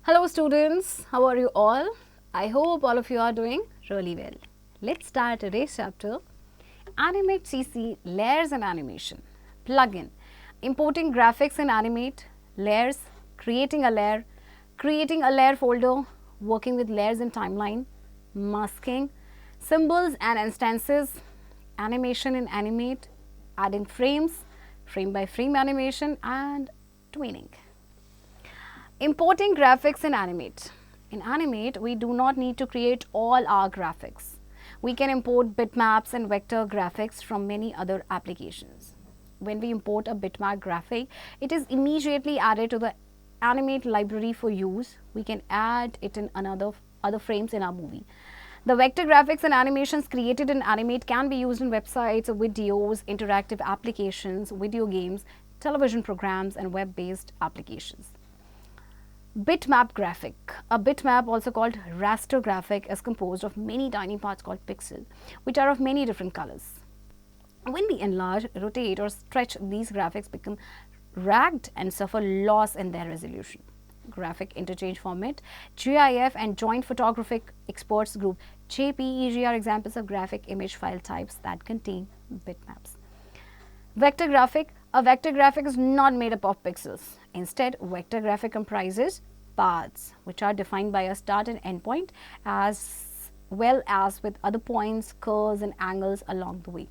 Hello students, how are you all? I hope all of you are doing really well. Let's start today's chapter. Animate CC Layers and Animation. Plugin. Importing graphics in Animate, layers, creating a layer folder, working with layers in timeline, masking, symbols and instances, animation in Animate, adding frames, frame by frame animation and tweening. Importing graphics in Animate. In Animate, we do not need to create all our graphics. We can import bitmaps and vector graphics from many other applications. When we import a bitmap graphic, it is immediately added to the Animate library for use. We can add it in other frames in our movie. The vector graphics and animations created in Animate can be used in websites, videos, interactive applications, video games, television programs, and web-based applications. Bitmap graphic. A bitmap, also called raster graphic, is composed of many tiny parts called pixels, which are of many different colors. When we enlarge, rotate, or stretch, these graphics become ragged and suffer loss in their resolution. Graphic interchange format. GIF and Joint Photographic Experts Group JPEG are examples of graphic image file types that contain bitmaps. Vector graphic. A vector graphic is not made up of pixels. Instead, vector graphic comprises paths, which are defined by a start and end point, as well as with other points, curves, and angles along the way.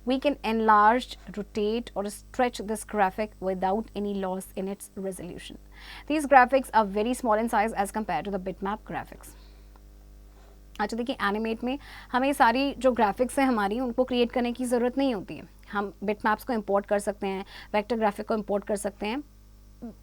We can enlarge, rotate, or stretch this graphic without any loss in its resolution. These graphics are very small in size as compared to the bitmap graphics. अच्छा देखिए, animate में हमें सारी जो graphics हैं हमारी उनको create करने की ज़रूरत नहीं होती है. हम बिटमैप्स को इंपोर्ट कर सकते हैं, वेक्टर ग्राफिक को इंपोर्ट कर सकते हैं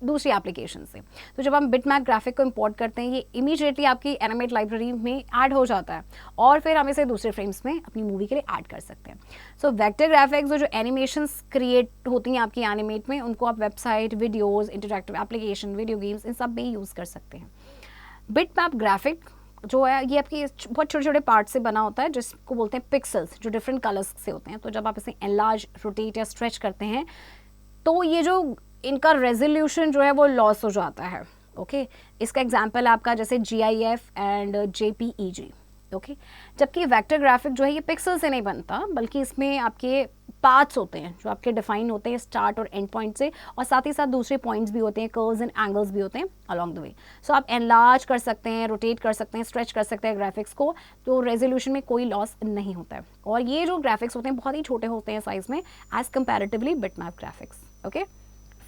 दूसरी एप्लीकेशन से. तो जब हम बिटमैप ग्राफिक को इंपोर्ट करते हैं, ये इमीडिएटली आपकी एनिमेट लाइब्रेरी में ऐड हो जाता है और फिर हम इसे दूसरे फ्रेम्स में अपनी मूवी के लिए ऐड कर सकते हैं. सो वेक्टर ग्राफिक्स जो एनिमेशंस क्रिएट होती हैं आपकी एनिमेट में, उनको आप website, videos, interactive application, video games, इन सब में यूज़ कर सकते हैं. बिटमैप ग्राफिक जो है ये आपकी बहुत छोटे छोटे पार्ट से बना होता है, जिसको बोलते हैं पिक्सल्स, जो डिफरेंट कलर्स से होते हैं. तो जब आप इसे एनलार्ज, रोटेट या स्ट्रेच करते हैं तो ये जो इनका रेजोल्यूशन जो है वो लॉस हो जाता है. ओके, इसका एग्जांपल आपका जैसे GIF एंड JPEG. ओके, जबकि वेक्टर ग्राफिक जो है ये पिक्सल से नहीं बनता, बल्कि इसमें आपके पार्ट्स होते हैं जो आपके डिफाइन होते हैं स्टार्ट और एंड पॉइंट से, और साथ ही साथ दूसरे पॉइंट्स भी होते हैं, कर्व्स एंड एंगल्स भी होते हैं अलॉन्ग द वे. सो आप एनलार्ज कर सकते हैं, रोटेट कर सकते हैं, स्ट्रेच कर सकते हैं ग्राफिक्स को, तो रेजोल्यूशन में कोई लॉस नहीं होता है. और ये जो ग्राफिक्स होते हैं बहुत ही छोटे होते हैं साइज में as comparatively bitmap graphics. Okay,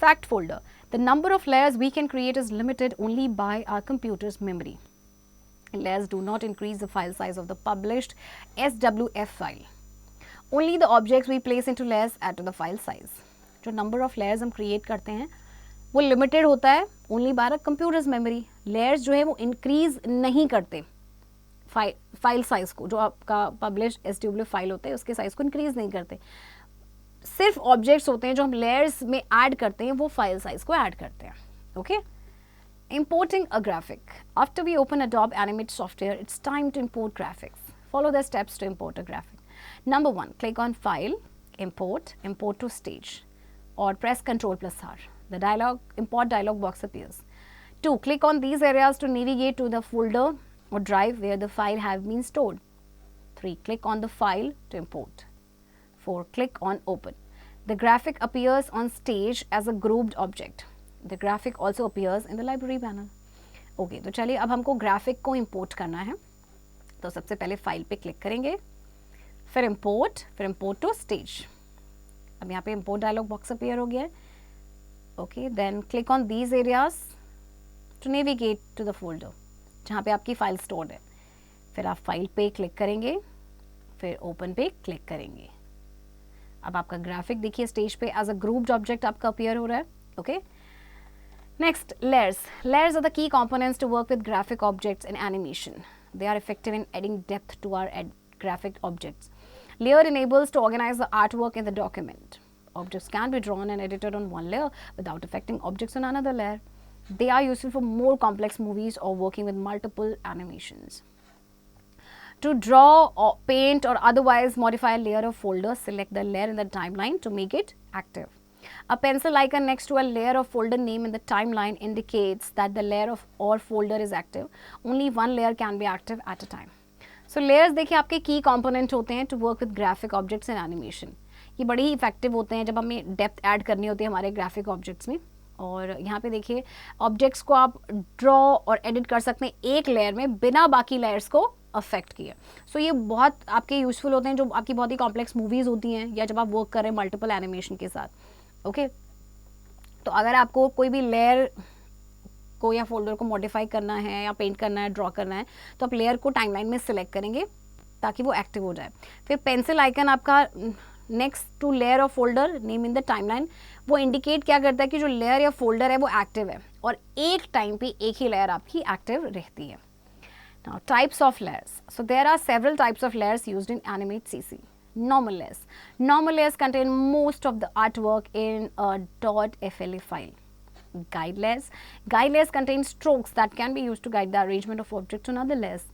fact folder. The number of layers we can create is limited only by our computer's memory. Layers do not increase the file size of the published SWF file. Only the objects we place into layers add to the file size. जो number of layers हम create करते हैं वो limited होता है only by our computer's memory. Layers जो है वो increase नहीं करते फाइल साइज को, जो आपका published SWF फाइल होता है उसके साइज को increase नहीं करते. सिर्फ ऑब्जेक्ट्स होते हैं जो हम लेयर्स में ऐड करते हैं वो फाइल साइज को ऐड करते हैं. Okay, importing a graphic. After we open Adobe Animate software, it's time to import graphics. Follow the steps to import a graphic. Number 1, click on File, Import to Stage, or press Ctrl+R. The import dialog box appears. 2, click on these areas to navigate to the folder or drive where the file have been stored. 3, click on the file to import. 4, click on Open. The graphic appears on stage as a grouped object. The graphic also appears in the library panel. Okay, तो चलिए अब हमको graphic को import करना है. तो सबसे पहले फाइल पे क्लिक करेंगे, फिर इंपोर्ट टू स्टेज. अब यहाँ पे इंपोर्ट डायलॉग बॉक्स अपीयर हो गया है. Okay, then click on these areas to navigate to the folder जहाँ पे आपकी फाइल स्टोर्ड है. फिर आप फाइल पे क्लिक करेंगे, फिर ओपन पे क्लिक करेंगे. अब आपका ग्राफिक देखिए स्टेज पे एज अ ग्रुप्ड ऑब्जेक्ट आपका अपीयर हो रहा है. Okay, next, layers. Layers are the key components to work with graphic objects in animation. They are effective in adding depth to our graphic objects. Layer enables to organize the artwork in the document. Objects can be drawn and edited on one layer without affecting objects on another layer. They are useful for more complex movies or working with multiple animations. To draw or paint or otherwise modify a layer or folder, select the layer in the timeline to make it active. A pencil icon next to a layer of folder name in the timeline indicates that the layer of or folder is active. Only one layer can be active at a time. So layers देखिए आपके की component होते हैं to work with graphic objects and animation. ये बड़े ही effective होते हैं जब हमें डेप्थ ऐड करनी होती है हमारे ग्राफिक ऑब्जेक्ट्स में. और यहाँ पे देखिए ऑब्जेक्ट्स को आप ड्रॉ और एडिट कर सकते हैं एक लेयर में बिना बाकी लेयर्स को अफेक्ट किए. सो ये बहुत आपके यूजफुल होते हैं जो आपकी बहुत ही कॉम्प्लेक्स मूवीज़ होती हैं या जब आप वर्क कर रहे हैं मल्टीपल एनिमेशन के साथ. ओके तो अगर आपको कोई भी लेयर को या फोल्डर को मॉडिफाई करना है या पेंट करना है, ड्रॉ करना है, तो आप लेयर को टाइमलाइन में सिलेक्ट करेंगे ताकि वो एक्टिव हो जाए. फिर पेंसिल आइकन आपका next to layer of folder name in the timeline, वो इंडिकेट क्या करता है कि जो लेयर या फोल्डर है वो एक्टिव है और एक टाइम पे एक ही लेयर आपकी एक्टिव रहती है. Now types of layers. So there are several types of layers used in Animate CC. Normal layers. Normal layers contain most of the artwork in a .fla file. Guide layers. Guide layers contain strokes that can be used to guide the arrangement of objects on other layers.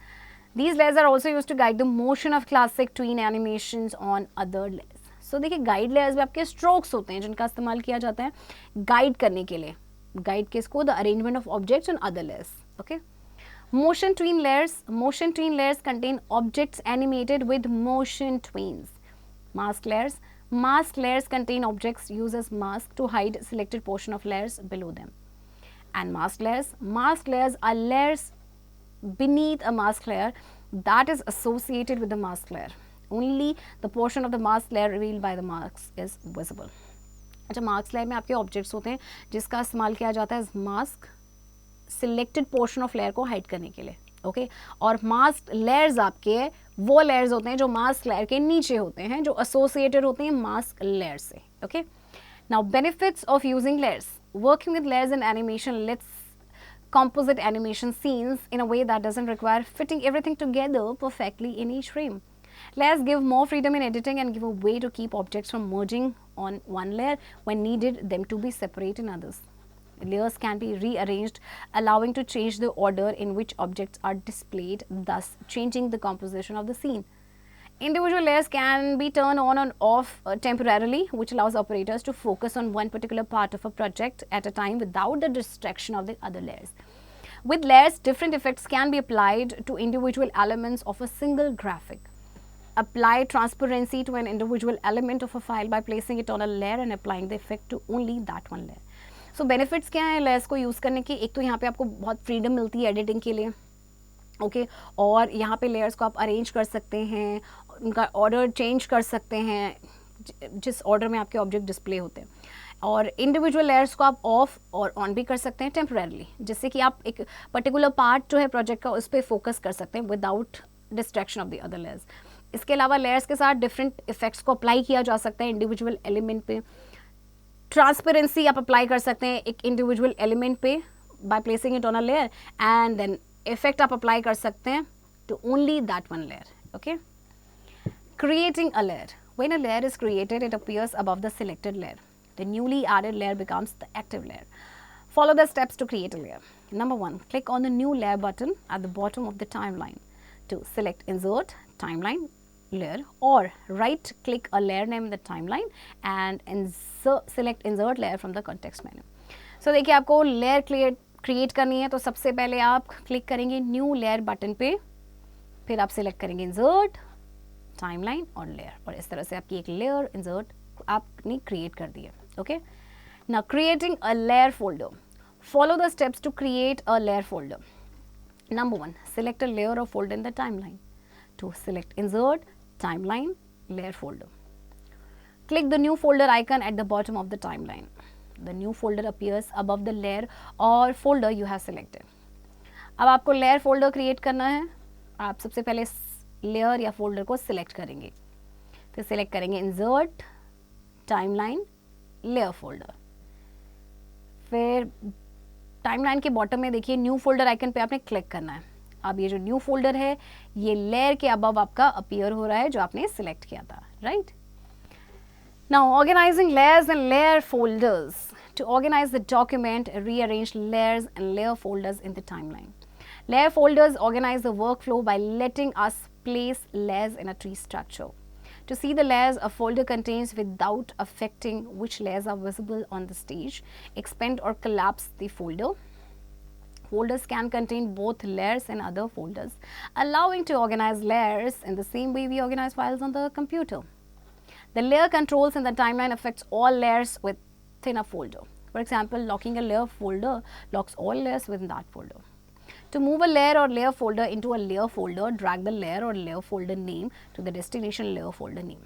These layers are also used to guide the motion of classic tween animations on other layers. So देखिए guide layers में आपके strokes होते हैं जिनका इस्तेमाल किया जाता है guide करने के लिए. Guide किसको? The arrangement of objects on other layers. Okay. Motion tween layers. Motion tween layers contain objects animated with motion tweens. Mask layers. Mask layers contain objects used as mask to hide selected portion of layers below them. And mask layers. Mask layers are layers beneath a mask layer that is associated with the mask layer. Only the portion of the mask layer revealed by the mask is visible. अच्छा mask layer में आपके objects होते हैं जिसका इस्तेमाल किया जाता है mask selected portion of layer को हाइड करने के लिए. ओके और मास्क लेयर्स आपके वो लेयर्स होते हैं जो मास्क लेयर के नीचे होते हैं जो एसोसिएटेड होते हैं मास्क लेयर से. Okay now benefits of using layers. Working with layers in animation let's composite animation scenes in a way that doesn't require fitting everything together perfectly in each frame. Layers give more freedom in editing and give a way to keep objects from merging on one layer when needed them to be separate in others. Layers can be rearranged, allowing to change the order in which objects are displayed, thus changing the composition of the scene. Individual layers can be turned on and off temporarily, which allows operators to focus on one particular part of a project at a time without the distraction of the other layers. With layers, different effects can be applied to individual elements of a single graphic. Apply transparency to an individual element of a file by placing it on a layer and applying the effect to only that one layer. So benefits क्या हैं layers को use करने के? एक तो यहाँ पे आपको बहुत फ्रीडम मिलती है एडिटिंग के लिए. ओके और यहाँ पे लेयर्स को आप अरेंज कर सकते हैं, उनका ऑर्डर चेंज कर सकते हैं जिस ऑर्डर में आपके ऑब्जेक्ट डिस्प्ले होते हैं. और इंडिविजुअल लेयर्स को आप ऑफ और ऑन भी कर सकते हैं टेम्परेरली, जिससे कि आप एक पर्टिकुलर पार्ट जो है प्रोजेक्ट का उस पर फोकस कर सकते हैं without distraction of the other layers. इसके अलावा लेयर्स के साथ डिफरेंट इफेक्ट्स को अप्लाई किया जा सकता है इंडिविजुअल एलिमेंट पे. ट्रांसपेरेंसी आप अप्लाई कर सकते हैं एक इंडिविजुअल एलिमेंट पे by placing it on a layer and then effect आप अप्लाई कर सकते हैं to only that one layer. Okay creating a layer. When a layer is created, it appears above the selected layer. The newly added layer becomes the active layer. Follow the steps to create a layer. Number 1, click on the new layer button at the bottom of the timeline to select insert timeline layer, or right click a layer name in the timeline and select insert layer from the context menu. So देखिए आपको layer create करनी है तो सबसे पहले आप click करेंगे new layer button पे, फिर आप सिलेक्ट करेंगे इंसर्ट टाइमलाइन और लेयर, और इस तरह से आपकी एक लेयर इंसर्ट आपने क्रिएट कर दी है. Okay now creating a layer folder. Follow the steps to create a layer folder. Number 1, select a layer or folder in the timeline. To select insert timeline layer folder. Click the new folder icon at the bottom of the timeline. The new folder appears above the layer or folder you have selected. अब आपको layer folder create करना है. आप सबसे पहले layer या folder को select करेंगे, फिर सिलेक्ट करेंगे इंसर्ट टाइमलाइन लेयर फोल्डर. फिर टाइमलाइन के बॉटम में देखिए न्यू फोल्डर आइकन पे आपने क्लिक करना है. अब ये जो न्यू फोल्डर है ये लेयर के अबव आपका अपीयर हो रहा है जो आपने सिलेक्ट किया था. Right now organising layers and layer folders. To organize the document, rearrange layers and layer folders in the timeline. Layer folders organize the workflow by letting us place layers in a tree structure. To see the layers a folder contains without affecting which layers are visible on the stage, expand or collapse the folder. Folders can contain both layers and other folders, allowing to organize layers in the same way we organize files on the computer. The layer controls in the timeline affects all layers within a folder. For example, locking a layer folder locks all layers within that folder. To move a layer or layer folder into a layer folder, drag the layer or layer folder name to the destination layer folder name.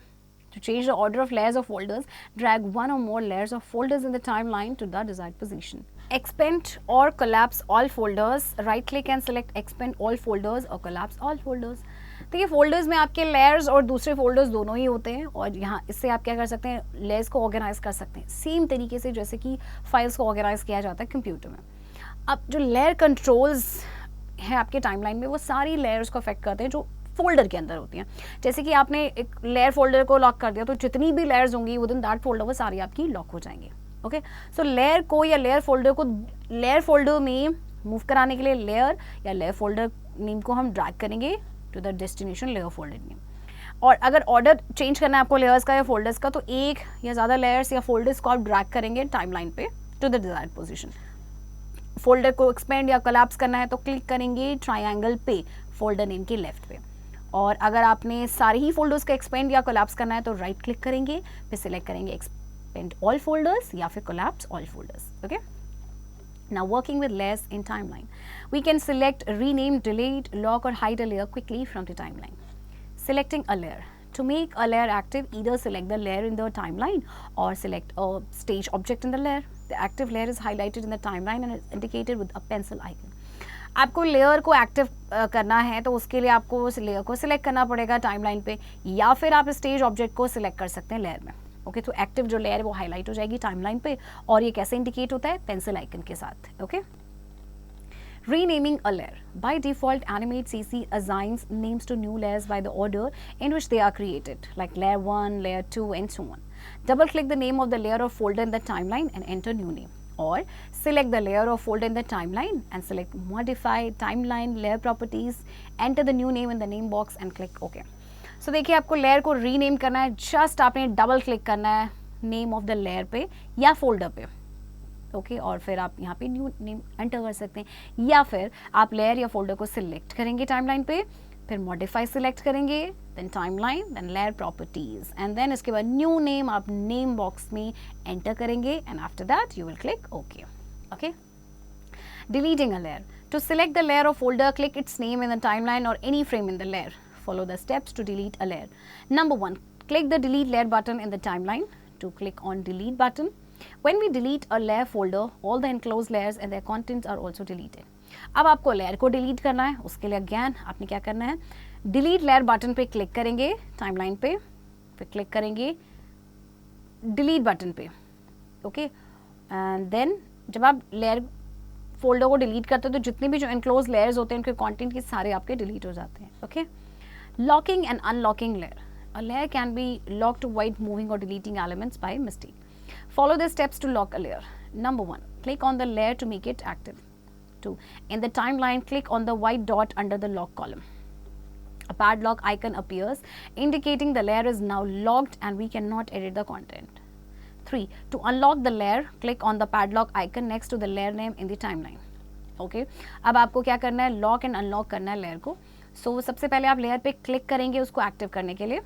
To change the order of layers of folders, drag one or more layers of folders in the timeline to the desired position. Expand or collapse all folders. Right click and select expand all folders or collapse all folders. देखिए folders में आपके layers और दूसरे folders दोनों ही होते हैं और यहाँ इससे आप क्या कर सकते हैं, लेयर्स को ऑर्गेनाइज कर सकते हैं सेम तरीके से जैसे कि फाइल्स को ऑर्गेनाइज किया जाता है कंप्यूटर में. अब जो लेयर कंट्रोल्स हैं आपके टाइमलाइन में वो सारी लेयर्स को अफेक्ट करते हैं जो फोल्डर के अंदर होती हैं. जैसे कि आपने एक लेयर फोल्डर को लॉक कर दिया तो जितनी भी लेयर्स होंगी विद इन दैट फोल्डर वो सारी आपकी लॉक हो जाएंगी. ओके, सो लेयर को या लेयर फोल्डर में मूव कराने के लिए लेयर या लेयर फोल्डर नेम को हम ड्रैग करेंगे to the destination layer folder name. और अगर ऑर्डर चेंज करना है आपको लेयर्स का या फोल्डर्स का तो एक या ज़्यादा लेयर्स या फोल्डर्स को आप ड्रैग करेंगे टाइमलाइन पे to the desired position. Folder को एक्सपेंड या कोलैप्स करना है तो क्लिक करेंगे ट्रायंगल पे फोल्डर नेम के लेफ्ट पे. और अगर आपने सारे ही फोल्डर्स को एक्सपेंड या कोलैप्स करना है तो राइट क्लिक करेंगे, फिर सिलेक्ट करेंगे एक्सपेंड ऑल फोल्डर्स या फिर collapse all folders. Okay, now working with layers in timeline, we can select, rename, delete, lock or hide a layer quickly from the timeline. Selecting a layer. To make a layer active, either select the layer in the timeline or select a stage object in the layer. The active layer is highlighted in the timeline and is indicated with a pencil icon. आपको layer को active करना है तो उसके लिए आपको उस layer को सिलेक्ट करना पड़ेगा टाइमलाइन पे या फिर आप स्टेज ऑब्जेक्ट को सिलेक्ट कर सकते हैं लेयर में. ओके, तो एक्टिव जो लेयर है वो हाईलाइट हो जाएगी टाइमलाइन पे और ये कैसे इंडिकेट होता है, पेंसिल आइकन के साथ. Okay, renaming a layer. By default, Animate CC assigns names to new layers by the order in which they are created, like layer 1, layer 2 and so on. Double click the name of the layer or folder in the timeline and enter new name. Or select the layer or folder in the timeline and select modify timeline layer properties, enter the new name in the name box and click OK. So देखिए आपको layer को rename करना है, just आपने double click करना है name of the layer पे या फोल्डर पे. ओके, और फिर आप यहाँ पे न्यू नेम एंटर कर सकते हैं या फिर आप लेयर या फोल्डर को सिलेक्ट करेंगे टाइमलाइन पे, फिर मॉडिफाई सिलेक्ट करेंगे, then timeline, then layer properties and then इसके बाद न्यू नेम आप नेम बॉक्स में एंटर करेंगे and after that you will click okay. Okay, deleting a layer. To select the layer or folder, click its name in the timeline or any frame in the layer. Follow the steps to delete a layer. Number 1, click the delete layer button in the timeline. To click on delete button. When we delete a layer folder, all the enclosed layers and their contents are also deleted. अब आपको layer को delete करना है, उसके लिए again आपने क्या करना है, डिलीट लेयर बटन पे क्लिक करेंगे टाइमलाइन पे, फिर क्लिक करेंगे डिलीट बटन पे. ओके, एंड देन जब आप लेयर फोल्डर को डिलीट करते हो तो जितने भी जो एनक्लोज लेयर्स होते हैं उनके कंटेंट के सारे आपके डिलीट हो जाते हैं. Okay, locking and unlocking layer. A layer can be locked to avoid moving or deleting elements by mistake. Follow the steps to lock a layer. Number 1, click on the layer to make it active. 2, in the timeline, click on the white dot under the lock column. A padlock icon appears indicating the layer is now locked and we cannot edit the content. 3, to unlock the layer, click on the padlock icon next to the layer name in the timeline. Okay, अब आपको क्या करना है, lock and unlock करना है layer को. सो सबसे पहले आप लेयर पे क्लिक करेंगे उसको एक्टिव करने के लिए,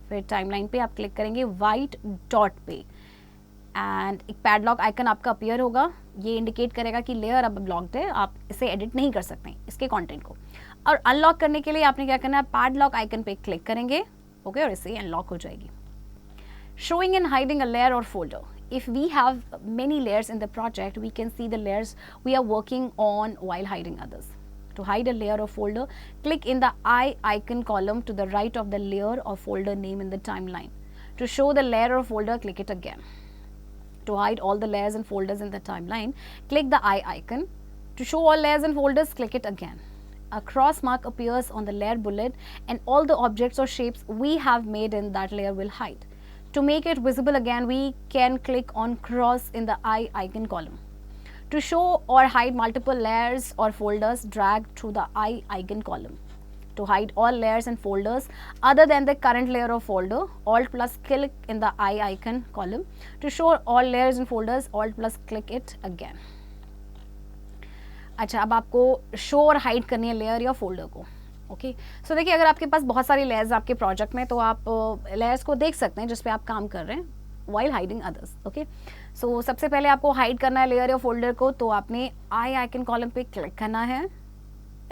फिर टाइमलाइन पे आप क्लिक करेंगे वाइट डॉट पे एंड एक पैडलॉक आइकन आपका अपीयर होगा. ये इंडिकेट करेगा कि लेयर अब लॉक्ड है, आप इसे एडिट नहीं कर सकते हैं इसके कंटेंट को. और अनलॉक करने के लिए आपने क्या करना है, पैडलॉक आइकन पे क्लिक करेंगे. ओके, और इससे अनलॉक हो जाएगी. Showing and hiding a layer or folder. If we have many layers in the project, we can see the layers we are working on while hiding others. To hide a layer or folder, click in the eye icon column to the right of the layer or folder name in the timeline. To show the layer or folder, click it again. To hide all the layers and folders in the timeline, click the eye icon. To show all layers and folders, click it again. A cross mark appears on the layer bullet and all the objects or shapes we have made in that layer will hide. To make it visible again, we can click on cross in the eye icon column. To show or hide multiple layers or folders, drag through the eye icon column. To hide all layers and folders other than the current layer of folder, Alt plus click in the eye icon column. To show all layers and folders, Alt plus click it again. अच्छा, अब आपको show और hide करनी है layer या folder को. Okay, सो देखिए, अगर आपके पास बहुत सारी लेयर्स आपके प्रोजेक्ट में, तो आप लेयर्स को देख सकते हैं जिस पे आप काम कर रहे हैं वाइल हाइडिंग अदर्स. ओके, सो सबसे पहले आपको हाइड करना है लेयर या फोल्डर को, तो आपने आई आइकन कॉलम पे क्लिक करना है.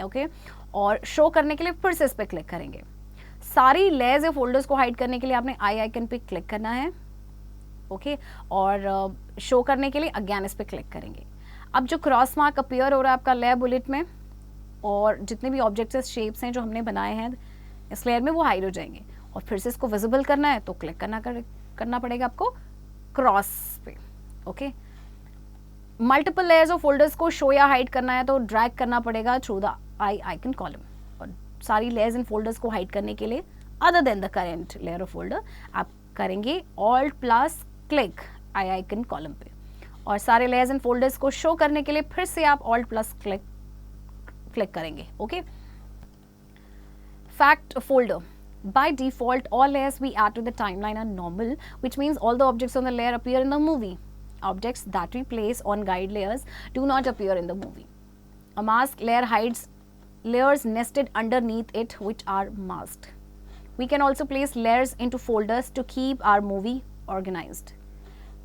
ओके, और शो करने के लिए फिर से इस पर क्लिक करेंगे. सारी लेयर्स या फोल्डर्स को हाइड करने के लिए आपने आई आइकन पे क्लिक करना है. ओके, और शो करने के लिए अगेन इस पर क्लिक करेंगे. अब जो क्रॉस मार्क अपीयर हो रहा है आपका लेयर बुलेट में, और जितने भी ऑब्जेक्ट्स शेप्स हैं जो हमने बनाए हैं इस लेयर में, वो हाइड हो जाएंगे. और फिर से इसको विजिबल करना है तो क्लिक करना पड़ेगा आपको क्रॉस पे. ओके, मल्टीपल लेयर्स और फोल्डर्स को शो या हाइड करना है तो ड्रैग करना पड़ेगा through the I icon column. और सारी लेयर्स एंड फोल्डर्स को हाइड करने के लिए other than the current layer of folder आप करेंगे ऑल्ट प्लस क्लिक आई आइकन कॉलम पे. और सारे लेयर्स एंड फोल्डर्स को शो करने के लिए फिर से आप ऑल्ट प्लस क्लिक करेंगे. Okay, fact folder. By default, all layers we add to the timeline are normal, which means all the objects on the layer appear in the movie. Objects that we place on guide layers do not appear in the movie. A mask layer hides layers nested underneath it which are masked. We can also place layers into folders to keep our movie organized.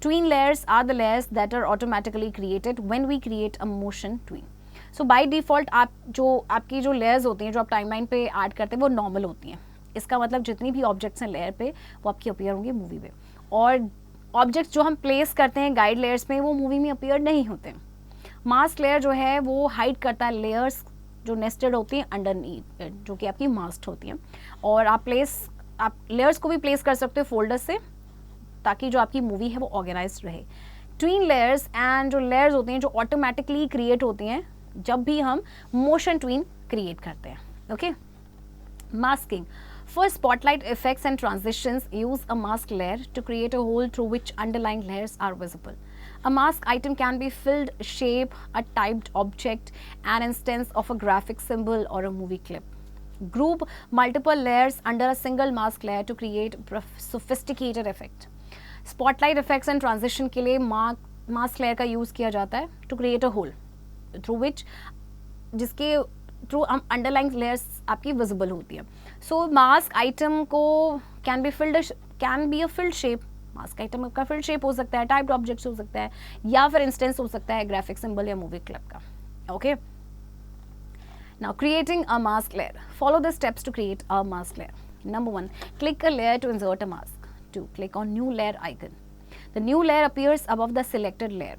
Tween layers are the layers that are automatically created when we create a motion tween. So by default आपकी जो layers होती हैं जो आप timeline पे add करते हैं वो normal होती हैं. इसका मतलब जितनी भी ऑब्जेक्ट्स हैं लेयर पे वो आपकी अपीयर होंगे मूवी में. और ऑब्जेक्ट्स जो हम प्लेस करते हैं गाइड लेयर्स में वो मूवी में अपीयर नहीं होते. मास्क लेयर जो है वो हाइड करता है लेयर्स जो नेस्टेड होती हैं अंडरनीथ, जो कि आपकी मास्क होती हैं. और आप लेयर्स को भी प्लेस कर सकते हो फोल्डर से, ताकि जो आपकी मूवी है वो ऑर्गेनाइज रहे. ट्वीन लेयर्स एंड जो लेयर्स होती हैं जो ऑटोमेटिकली क्रिएट होती हैं जब भी हम मोशन ट्वीन क्रिएट करते हैं. Okay, masking. For spotlight effects and transitions, use a mask layer to create a hole through which underlying layers are visible. A mask item can be filled shape, a typed object, an instance of a graphic symbol or a movie clip. Group multiple layers under a single mask layer to create sophisticated effect. Spotlight effects and transition के लिए mask layer का use किया जाता है to create a hole through which जिसके through underlying layers आपकी visible होती है. सो मास्क आइटम को can be a field shape. Mask item का फिल्ड शेप हो सकता है, टाइप्ड ऑब्जेक्ट्स हो सकता है, या फिर इंस्टेंस हो सकता है ग्राफिक सिंबल या मूवी क्लिप का. Okay, now creating a mask layer. Follow the steps to create a mask layer. Number 1, click a layer to insert a mask. 2, click on new layer icon. The new layer appears above the selected layer.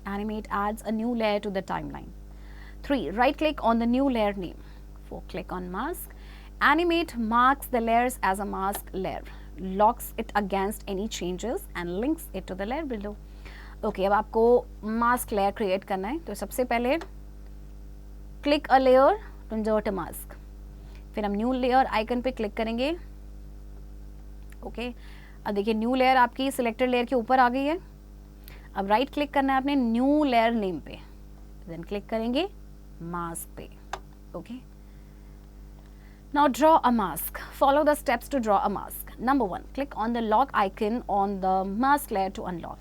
Animate adds a new layer to the timeline. 3, right click on the new layer name. 4, click on mask. Animate marks the layers as a mask layer, locks it against any changes and links it to the layer below. Okay, अब आपको mask layer create करना है. तो सबसे पहले click a layer to insert a mask. फिर हम new layer icon पे click करेंगे. Okay, अब देखिए new layer आपकी selected layer के ऊपर आ गई है. अब right click करना है आपने new layer name पे. Then click करेंगे mask पे. Okay, now draw a mask. Follow the steps to draw a mask. Number 1, click on the lock icon on the mask layer to unlock.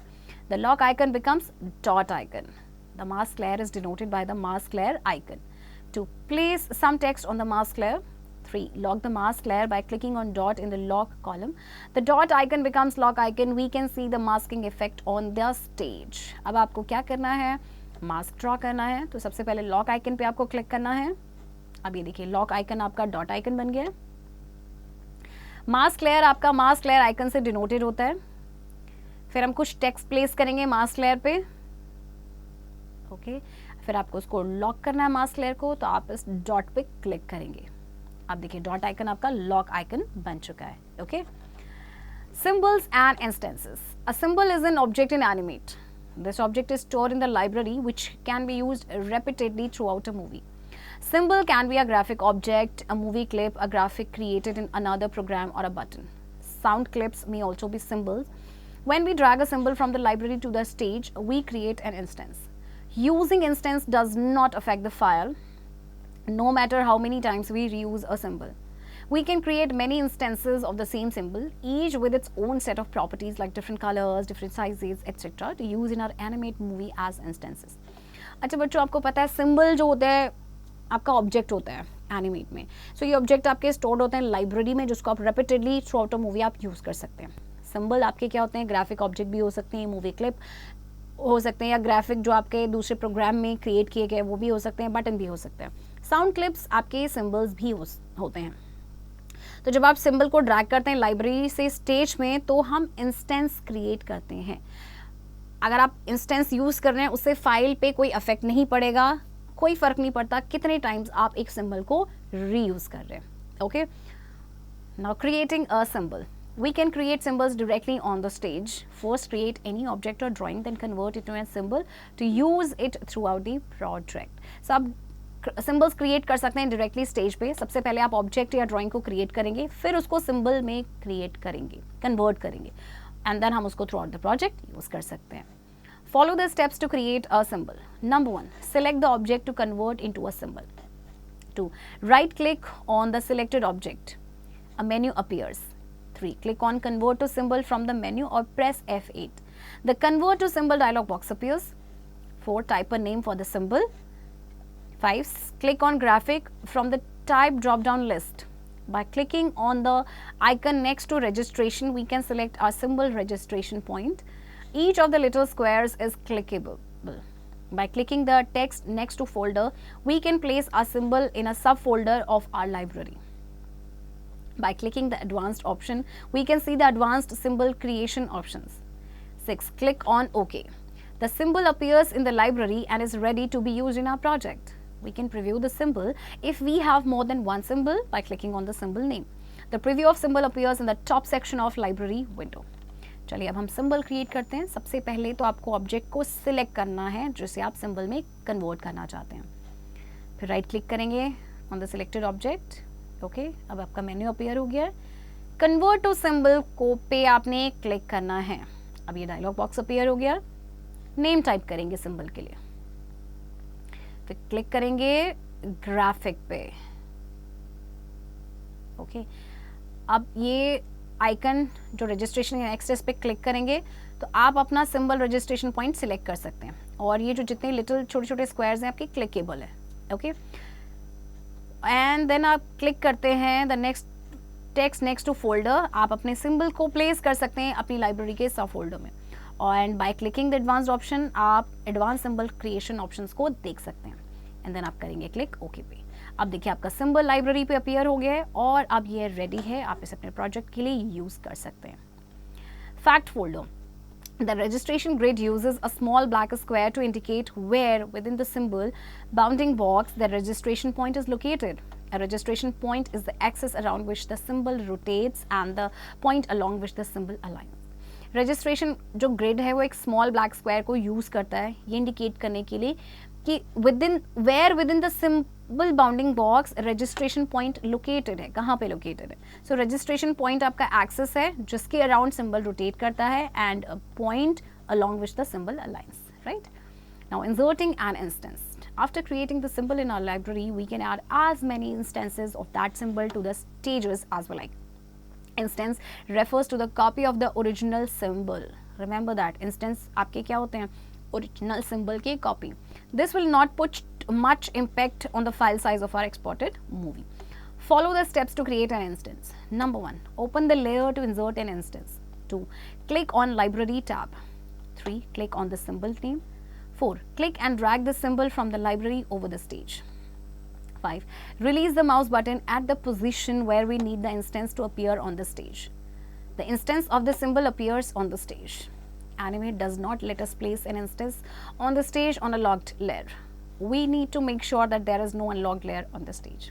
The lock icon becomes dot icon. The mask layer is denoted by the mask layer icon. 2, place some text on the mask layer. 3, lock the mask layer by clicking on dot in the lock column. The dot icon becomes lock icon. We can see the masking effect on the stage. अब आपको क्या करना है, mask draw करना है. तो सबसे पहले लॉक आइकन पे आपको क्लिक करना है. अब ये देखिए लॉक आइकन आपका डॉट आइकन बन गया है. मास्क लेयर आपका मास्क लेयर आइकन से डिनोटेड होता है. फिर हम कुछ टेक्स्ट प्लेस करेंगे मास्क लेयर पे. ओके, फिर आपको उसको लॉक करना है मास्क लेयर को, तो आप इस डॉट पे क्लिक करेंगे. अब देखिए डॉट आइकन आपका लॉक आइकन बन चुका है. Okay, symbols and instances. A symbol is an object in Animate. This object is stored in the library which can be used repeatedly throughout a movie. Symbol can be a graphic object, a movie clip, a graphic created in another program, or a button. Sound clips may also be symbols. When we drag a symbol from the library to the stage, we create an instance. Using instance does not affect the file. no matter how many times we reuse a symbol. We can create many instances of the same symbol, each with its own set of properties like different colors, different sizes, etc. to use in our animate movie as instances. अच्छा बच्चों, आपको पता है symbol जो होता है आपका object होता है एनिमेट में. सो ये ऑब्जेक्ट आपके स्टोर्ड होते हैं लाइब्रेरी में, जिसको आप repeatedly through out a movie आप यूज़ कर सकते हैं. सिंबल आपके क्या होते हैं, ग्राफिक ऑब्जेक्ट भी हो सकते हैं, मूवी क्लिप हो सकते हैं, या ग्राफिक जो आपके दूसरे प्रोग्राम में क्रिएट किए गए वो भी हो सकते हैं, बटन भी हो सकते हैं. साउंड क्लिप्स आपके सिंबल्स भी होते हैं. तो जब आप सिंबल को ड्रैग करते हैं लाइब्रेरी से स्टेज में, तो हम इंस्टेंस क्रिएट करते हैं. अगर आप इंस्टेंस यूज़ कर रहे हैं, उससे फाइल पे कोई इफेक्ट नहीं पड़ेगा, कोई फ़र्क नहीं पड़ता कितने टाइम्स आप एक सिंबल को रीयूज़ कर रहे हैं. Okay, now creating a symbol. We can create symbols directly on the stage. First, create any object or drawing, then convert it to a symbol to use it throughout the project. So, आप symbols create कर सकते हैं directly stage पे. सबसे पहले आप object या drawing को create करेंगे, फिर उसको symbol में create करेंगे, convert करेंगे, and then हम उसको throughout the project use कर सकते हैं. Follow the steps to create a symbol. Number 1, select the object to convert into a symbol. 2, right click on the selected object. A menu appears. 3, click on convert to symbol from the menu or press F8. The convert to symbol dialog box appears. 4, type a name for the symbol. 5, click on graphic from the type drop down list. By clicking on the icon next to registration, we can select our symbol registration point. Each of the little squares is clickable. By clicking the text next to folder, we can place our symbol in a subfolder of our library. By clicking the advanced option, we can see the advanced symbol creation options. 6, click on OK. The symbol appears in the library and is ready to be used in our project. We can preview the symbol if we have more than one symbol by clicking on the symbol name. The preview of symbol appears in the top section of library window. चलिए अब हम symbol create करते हैं. सबसे पहले तो आपको object को सिलेक्ट करना है जिसे आप सिंबल में कन्वर्ट करना चाहते हैं. फिर राइट क्लिक करेंगे on the selected object. Okay, अब आपका मेन्यू अपीयर हो गया है. कन्वर्ट टू सिंबल को पे आपने क्लिक करना है. अब ये डायलॉग बॉक्स अपीयर हो गया. नेम टाइप करेंगे सिंबल के लिए, फिर क्लिक करेंगे ग्राफिक पे. ओके, अब ये आइकन जो रजिस्ट्रेशन या एक्सेस पे क्लिक करेंगे तो आप अपना सिंबल रजिस्ट्रेशन पॉइंट सिलेक्ट कर सकते हैं, और ये जो जितने लिटिल छोटे छोटे स्क्वायर्स हैं आपके क्लिकेबल है. ओके, एंड देन आप क्लिक करते हैं the next text next to folder. आप अपने सिंबल को प्लेस कर सकते हैं अपनी लाइब्रेरी के सब फोल्डर में, and by clicking the advanced option आप एडवांस सिंबल क्रिएशन ऑप्शंस को देख सकते हैं. एंड देन आप करेंगे क्लिक ओके पे. अब देखिए आपका सिंबल लाइब्रेरी पे अपीयर हो गया है और अब ये रेडी है, आप इसे अपने प्रोजेक्ट के लिए यूज़ कर सकते हैं. Fact folder. The registration grid uses a small black square to indicate where within the symbol bounding box the registration point is located. A registration point is the axis around which the symbol rotates and the point along which the symbol aligns. Registration जो grid है वो एक small black square को use करता है ये indicate करने के लिए कि within the symbol bounding box registration point located है, कहाँ पे located है. So registration point आपका axis है जिसके around symbol rotate करता है and a point along which the symbol aligns, right? Now inserting an instance. After creating the symbol in our library, we can add as many instances of that symbol to the stages as we like. Instance refers to the copy of the original symbol. Remember that instance आपके क्या होते हैं, original symbol की copy. This will not put much impact on the file size of our exported movie. Follow the steps to create an instance. Number 1, open the layer to insert an instance. 2, click on library tab. 3, click on the symbol name. 4, click and drag the symbol from the library over the stage. 5, release the mouse button at the position where we need the instance to appear on the stage. The instance of the symbol appears on the stage. Animate does not let us place an instance on the stage on a locked layer. We need to make sure that there is no unlocked layer on the stage.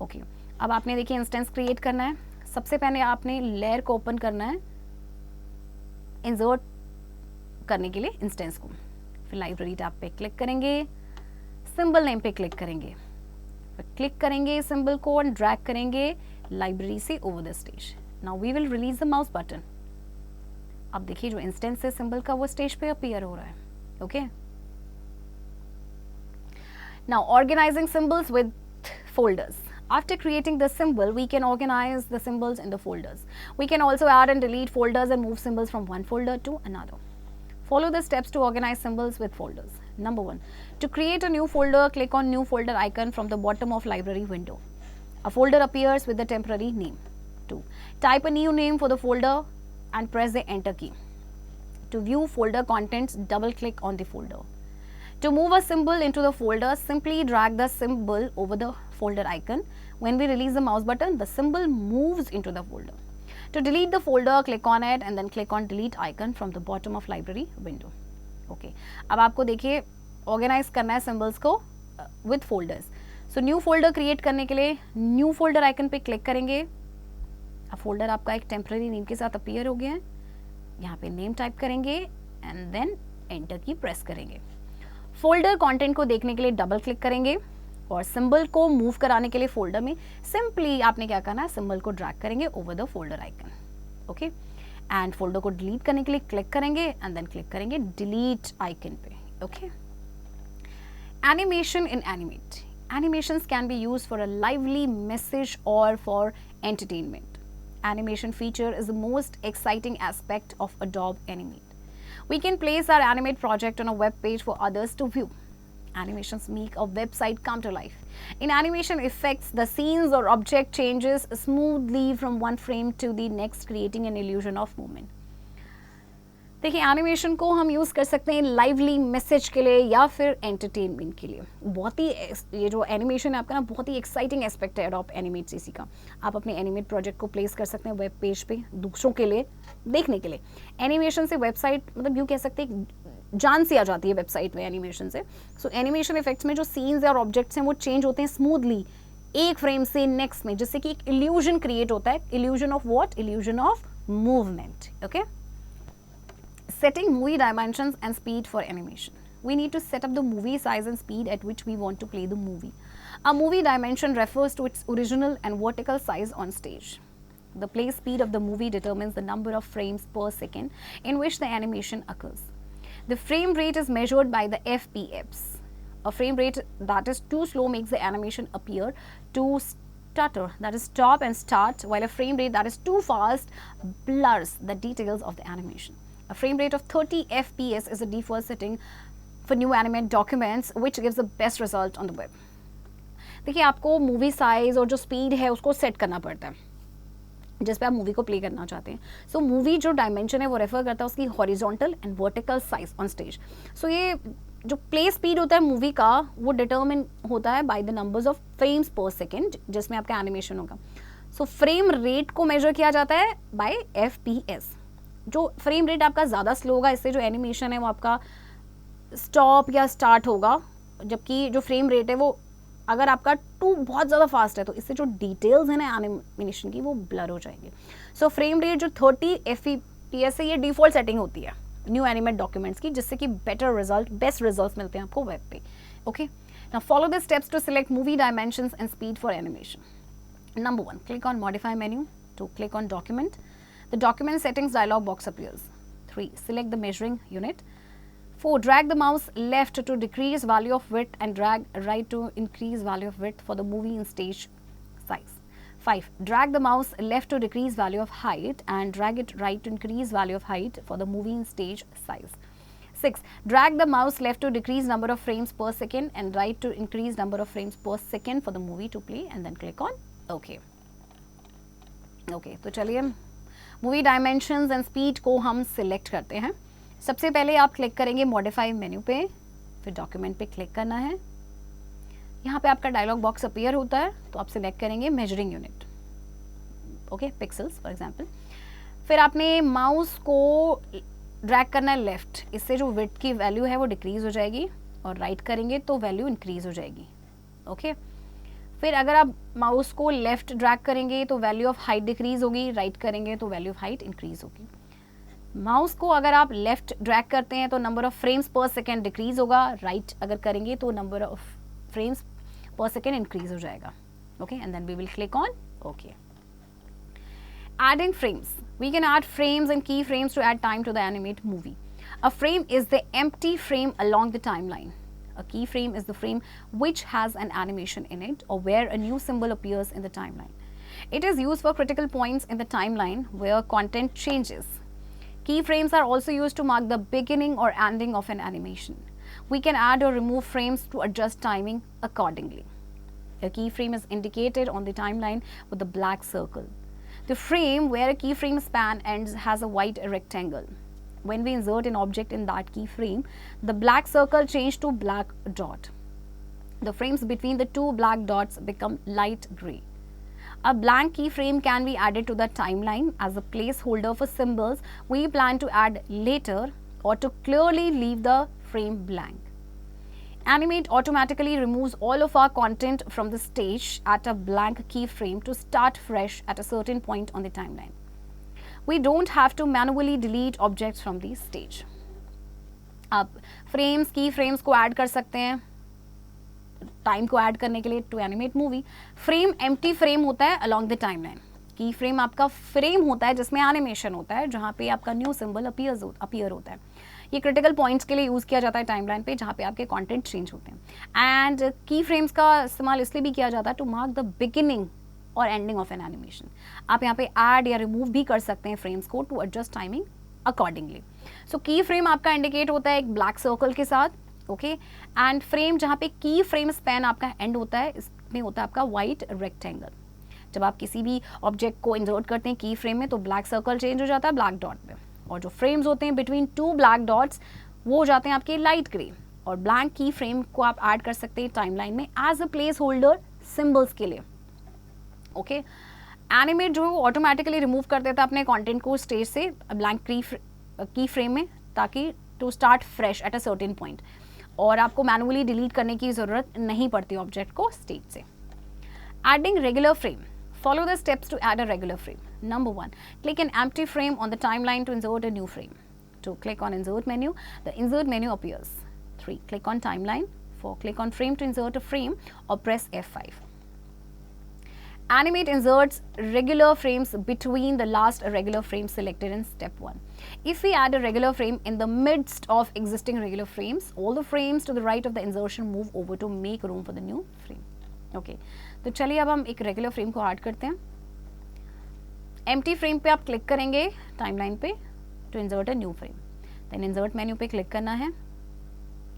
Okay, अब आपने देखिए instance create करना है. सबसे पहले आपने layer को open करना है इंसर्ट करने के लिए इंस्टेंस को. फिर लाइब्रेरी टैब पे क्लिक करेंगे, सिंबल नेम पे क्लिक करेंगे, फिर क्लिक करेंगे सिंबल को और ड्रैग करेंगे लाइब्रेरी से over the stage. Now we will release the mouse button. अब देखिए जो इंस्टेंस है सिंबल का वो स्टेज पे अपीयर हो रहा है. Okay, now organizing symbols with folders. After creating the symbol, we can organize the symbols in the folders. We can also add and delete folders and move symbols from one folder to another. Follow the steps to organize symbols with folders. Number 1. To create a new folder, click on New Folder icon from the bottom of Library window. A folder appears with the temporary name. 2. Type a new name for the folder and press the Enter key. To view folder contents, double-click on the folder. To move a symbol into the folder, simply drag the symbol over the folder icon. When we release the mouse button, the symbol moves into the folder. To delete the folder, click on it and then click on Delete icon from the bottom of Library window. Okay. अब आपको देखिए organise करना है symbols को with folders. So new folder create करने के लिए new folder icon पे क्लिक करेंगे. अब फोल्डर आपका एक टेम्पररी नेम के साथ अपीयर हो गया है. यहाँ पे नेम टाइप करेंगे एंड देन एंटर की प्रेस करेंगे. फोल्डर कंटेंट को देखने के लिए डबल क्लिक करेंगे और सिंबल को मूव कराने के लिए फोल्डर में सिंपली आपने क्या करना है, सिंबल को ड्रैग करेंगे over the folder icon. Okay. And folder को डिलीट करने के लिए क्लिक करेंगे एंड देन क्लिक करेंगे डिलीट आइकन पे. Okay. Animation in animate. Animations can be used for a lively message or for entertainment. Animation feature is the most exciting aspect of Adobe Animate. We can place our Animate project on a web page for others to view. Animations make a website come to life. In animation effects, the scenes or object changes smoothly from one frame to the next, creating an illusion of movement. देखिए animation को हम use कर सकते हैं lively message के लिए या फिर एंटरटेनमेंट के लिए. बहुत ही ये जो एनिमेशन है आपका ना, बहुत ही एक्साइटिंग एस्पेक्ट है एडोब एनिमेट सीसी का. आप अपने एनिमेट प्रोजेक्ट को प्लेस कर सकते हैं वेब पेज पे दूसरों के लिए देखने के लिए. एनिमेशन से वेबसाइट मतलब यूँ कह सकते हैं जान सी आ जाती है वेबसाइट में एनिमेशन से. सो एनिमेशन इफेक्ट्स में जो सीन्स और ऑब्जेक्ट्स हैं वो चेंज होते हैं स्मूथली एक फ्रेम से नेक्स्ट में, जिससे कि एक इल्यूजन क्रिएट होता है. Illusion of what? Illusion of movement. Okay. Setting movie dimensions and speed for animation. We need to set up the movie size and speed at which we want to play the movie. A movie dimension refers to its original and vertical size on stage. The play speed of the movie determines the number of frames per second in which the animation occurs. The frame rate is measured by the FPS. A frame rate that is too slow makes the animation appear to stutter, that is stop and start, while a frame rate that is too fast blurs the details of the animation. A frame rate of 30 FPS is the default setting for new animate documents, which gives the best result on the web. देखिए आपको movie size और जो speed है उसको set करना पड़ता है जिस पे आप मूवी को प्ले करना चाहते हैं. सो मूवी जो डायमेंशन है वो रेफर करता है उसकी horizontal and vertical size on stage. So ये जो प्ले स्पीड होता है मूवी का वो डिटर्मिन होता है by the numbers of frames per second जिसमें आपका एनिमेशन होगा. सो फ्रेम रेट को मेजर किया जाता है बाय FPS. जो फ्रेम रेट आपका ज़्यादा स्लो होगा इससे जो एनिमेशन है वो आपका स्टॉप या स्टार्ट होगा, जबकि जो फ्रेम रेट है वो अगर आपका बहुत ज़्यादा फास्ट है तो इससे जो डिटेल्स हैं ना एनिमेशन की वो ब्लर हो जाएंगे. सो फ्रेम रेट जो 30 FPS है ये डिफ़ॉल्ट सेटिंग होती है न्यू एनिमेट डॉक्यूमेंट्स की, जिससे कि बेटर रिजल्ट, बेस्ट रिजल्ट मिलते हैं आपको वेब पे. Okay. Now follow the steps to select movie dimensions and speed for animation. Number 1, click on Modify menu to click on Document. The Document Settings dialog box appears. 3, select the measuring unit. 4, drag the mouse left to decrease value of width and drag right to increase value of width for the movie in stage size. 5, drag the mouse left to decrease value of height and drag it right to increase value of height for the movie in stage size. 6, drag the mouse left to decrease number of frames per second and right to increase number of frames per second for the movie to play and then click on OK. तो चलिए movie dimensions and speed को हम select करते हैं. सबसे पहले आप click करेंगे मॉडिफाई मेन्यू पे, फिर डॉक्यूमेंट पे क्लिक करना है. यहाँ पे आपका डायलॉग बॉक्स अपीयर होता है तो आप सिलेक्ट करेंगे measuring unit. Okay, pixels for example. फिर आपने माउस को ड्रैग करना है लेफ्ट, इससे जो विड्थ की वैल्यू है वो डिक्रीज हो जाएगी, और राइट करेंगे तो वैल्यू इंक्रीज हो जाएगी. ओके. फिर अगर आप माउस को लेफ्ट ड्रैग करेंगे तो वैल्यू ऑफ हाइट डिक्रीज होगी, राइट करेंगे तो वैल्यू ऑफ हाइट इंक्रीज होगी. माउस को अगर आप लेफ्ट ड्रैग करते हैं तो number of frames per second decrease होगा, राइट अगर करेंगे तो number of frames per second increase हो जाएगा. Okay, and then we will click on okay. Adding frames. We can add frames and keyframes to add time to the animate movie. A frame is the empty frame along the timeline. A keyframe is the frame which has an animation in it or where a new symbol appears in the timeline. It is used for critical points in the timeline where content changes. Keyframes are also used to mark the beginning or ending of an animation. We can add or remove frames to adjust timing accordingly. A keyframe is indicated on the timeline with a black circle. The frame where a keyframe span ends has a white rectangle. When we insert an object in that keyframe, the black circle changes to black dot. The frames between the two black dots become light gray. A blank keyframe can be added to the timeline as a placeholder for symbols we plan to add later or to clearly leave the frame blank. Animate automatically removes all of our content from the stage at a blank keyframe to start fresh at a certain point on the timeline. We don't have to manually delete objects from the stage. आप frames की frames को add कर सकते हैं time को add करने के लिए to animate movie. Frame empty frame होता है along the timeline. Key frame आपका फ्रेम होता है जिसमें एनिमेशन होता है जहाँ पे आपका न्यू सिंबल अपीयर होता है. ये क्रिटिकल पॉइंट्स के लिए यूज़ किया जाता है टाइमलाइन पे जहाँ पे आपके कंटेंट चेंज होते हैं. एंड की फ्रेम्स का इस्तेमाल इसलिए भी किया जाता है टू मार्क द बिगिनिंग और एंडिंग ऑफ एन एनिमेशन. आप यहाँ पे ऐड या रिमूव भी कर सकते हैं फ्रेम्स को टू एडजस्ट टाइमिंग अकॉर्डिंगली. सो की फ्रेम आपका इंडिकेट होता है एक ब्लैक सर्कल के साथ. ओके एंड फ्रेम जहाँ पे की फ्रेम स्पैन आपका एंड होता है इसमें होता है आपका वाइट रेक्टेंगल. जब आप किसी भी ऑब्जेक्ट को इंसर्ट करते हैं की फ्रेम में तो ब्लैक सर्कल चेंज हो जाता है ब्लैक डॉट में और जो फ्रेम्स होते हैं बिटवीन टू ब्लैक डॉट्स वो हो जाते हैं आपके लाइट ग्रे. और ब्लैंक की फ्रेम को आप ऐड कर सकते हैं टाइमलाइन में as a placeholder symbols के लिए. ओके एनिमेट जो ऑटोमेटिकली रिमूव कर देता है अपने कंटेंट को स्टेज से ब्लैंक की फ्रेम में ताकि to start fresh at a certain point और आपको मैनुअली डिलीट करने की ज़रूरत नहीं पड़ती ऑब्जेक्ट को स्टेज से. Adding regular frame. Follow the steps to add a regular frame. Number 1. Click an empty frame on the timeline to insert a new frame. 2. Click on Insert menu. The Insert menu appears. 3. Click on Timeline. 4. Click on Frame to insert a frame or press F5. Animate inserts regular frames between the last regular frame selected in step 1. If we add a regular frame in the midst of existing regular frames, all the frames to the right of the insertion move over to make room for the new frame. Okay तो चलिए अब हम एक regular frame को add करते हैं. Empty frame पे आप क्लिक करेंगे टाइमलाइन पे to insert a new frame. Then insert menu पे क्लिक करना है.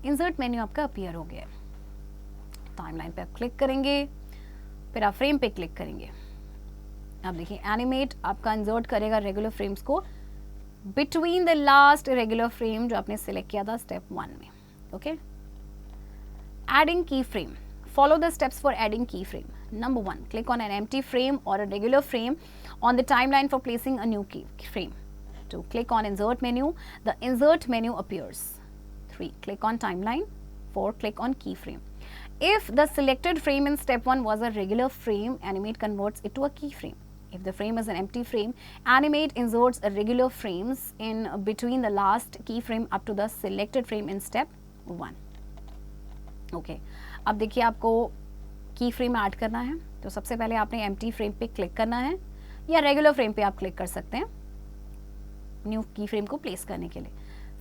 इंसर्ट मेन्यू आपका अपीयर हो गया है. टाइमलाइन पे आप क्लिक करेंगे फिर आप फ्रेम पे क्लिक करेंगे. अब देखिए एनिमेट आपका इंसर्ट करेगा रेगुलर फ्रेम्स को between the last regular frame जो आपने सिलेक्ट किया था स्टेप 1 में. ओके एडिंग की frame. Follow the steps for adding keyframe. Number 1. Click on an empty frame or a regular frame on the timeline for placing a new keyframe. 2. Click on Insert menu. The Insert menu appears. 3. Click on Timeline. 4. Click on Keyframe. If the selected frame in step 1 was a regular frame, Animate converts it to a keyframe. If the frame is an empty frame, Animate inserts a regular frames in between the last keyframe up to the selected frame in step 1. Okay. अब देखिए आपको की frame add करना है तो सबसे पहले आपने एम्प्टी फ्रेम पे क्लिक करना है या रेगुलर फ्रेम पे आप क्लिक कर सकते हैं न्यू की फ्रेम को प्लेस करने के लिए.